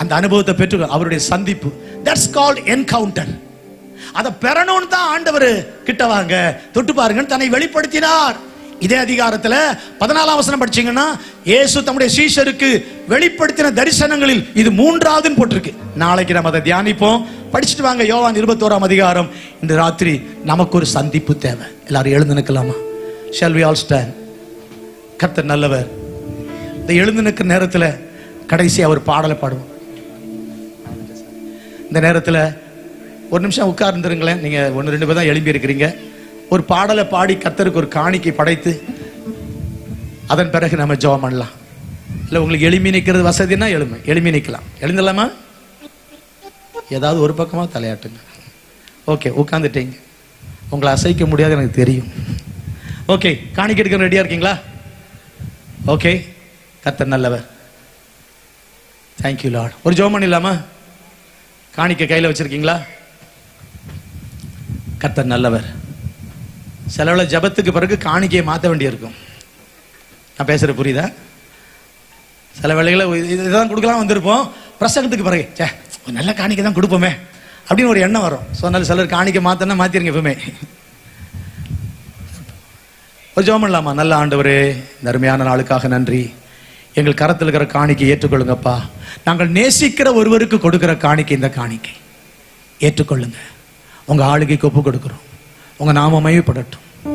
அந்த அனுபவத்தை பெற்று அவருடைய சந்திப்பு, தட்ஸ் கால்ட் என்கவுண்டர். அதை பெறணும்னு தான் ஆண்டவர் கிட்ட வாங்க, தொட்டு பாருங்கன்னு தன்னை வெளிப்படுத்தினார். இதே அதிகாரத்துல 14ஆம் வசனம் படிச்சீங்கன்னா, இயேசு தம்முடைய சீஷருக்கு வெளிப்படுத்தின தரிசனங்களில் இது 3ஆவதுன்னு போட்டிருக்கு. நாளைக்கு நம்ம அதை தியானிப்போம். படிச்சுட்டு வாங்க யோவான் 21ஆம் அதிகாரம். இந்த ராத்திரி நமக்கு ஒரு சந்திப்பு தேவை. எல்லாரும் எழுந்து நிற்கலாமா? Shall we all stand? கர்த்தர் நல்லவர். இந்த எழுந்து நிற்கிற நேரத்துல கடைசி அவர் பாடலை பாடுவோம். இந்த நேரத்துல ஒரு நிமிஷம் உட்கார்ந்துருங்களேன். நீங்க 1-2 பேர் தான் எழுப்பி இருக்கிறீங்க. ஒரு பாடலை பாடி கர்த்தருக்கு ஒரு காணிக்கை படைத்து அதன் பிறகு நம்ம ஜெபம் பண்ணலாம். இல்லை உங்களுக்கு எளிமை நிற்கிறது வசதினா எளிமை நிற்கலாம். எழுந்தலாமா? ஏதாவது ஒரு பக்கமா தலையாட்டுங்க. ஓகே, உட்காந்துட்டீங்க. உங்களை அசைக்க முடியாது எனக்கு தெரியும். ஓகே, காணிக்கை எடுக்க ரெடியா இருக்கீங்களா? ஓகே, கர்த்தர் நல்லவர். Thank you Lord. ஒரு ஜெபம் பண்ணிடலாமா? காணிக்கை கையில் வச்சிருக்கீங்களா? கர்த்தர் நல்லவர். சிலவுல ஜபத்துக்கு பிறகு காணிக்கையை மாற்ற வேண்டியிருக்கும். நான் பேசுற புரியுதா? சில வேளைகளை இதுதான் கொடுக்கலாம் வந்திருப்போம், பிரசங்கத்துக்கு பிறகு நல்ல காணிக்கை தான் கொடுப்போமே அப்படின்னு ஒரு எண்ணம் வரும். சொன்னாலும் சிலர் காணிக்க மாத்தனா மாத்திருங்க. எப்பவுமே ஒரு ஜெபம் பண்ணலாமா? நல்ல ஆண்டவரே, இந்த அருமையான நாளுக்காக நன்றி. எங்கள் கரத்தில் இருக்கிற காணிக்கை ஏற்றுக்கொள்ளுங்கப்பா. நாங்கள் நேசிக்கிற ஒருவருக்கு கொடுக்கிற காணிக்கை, இந்த காணிக்கை ஏற்றுக்கொள்ளுங்க. உங்க ஆளுகைக்கு ஒப்பு கொடுக்கிறோம். உங்க நாம மகிமைப்படட்டும்.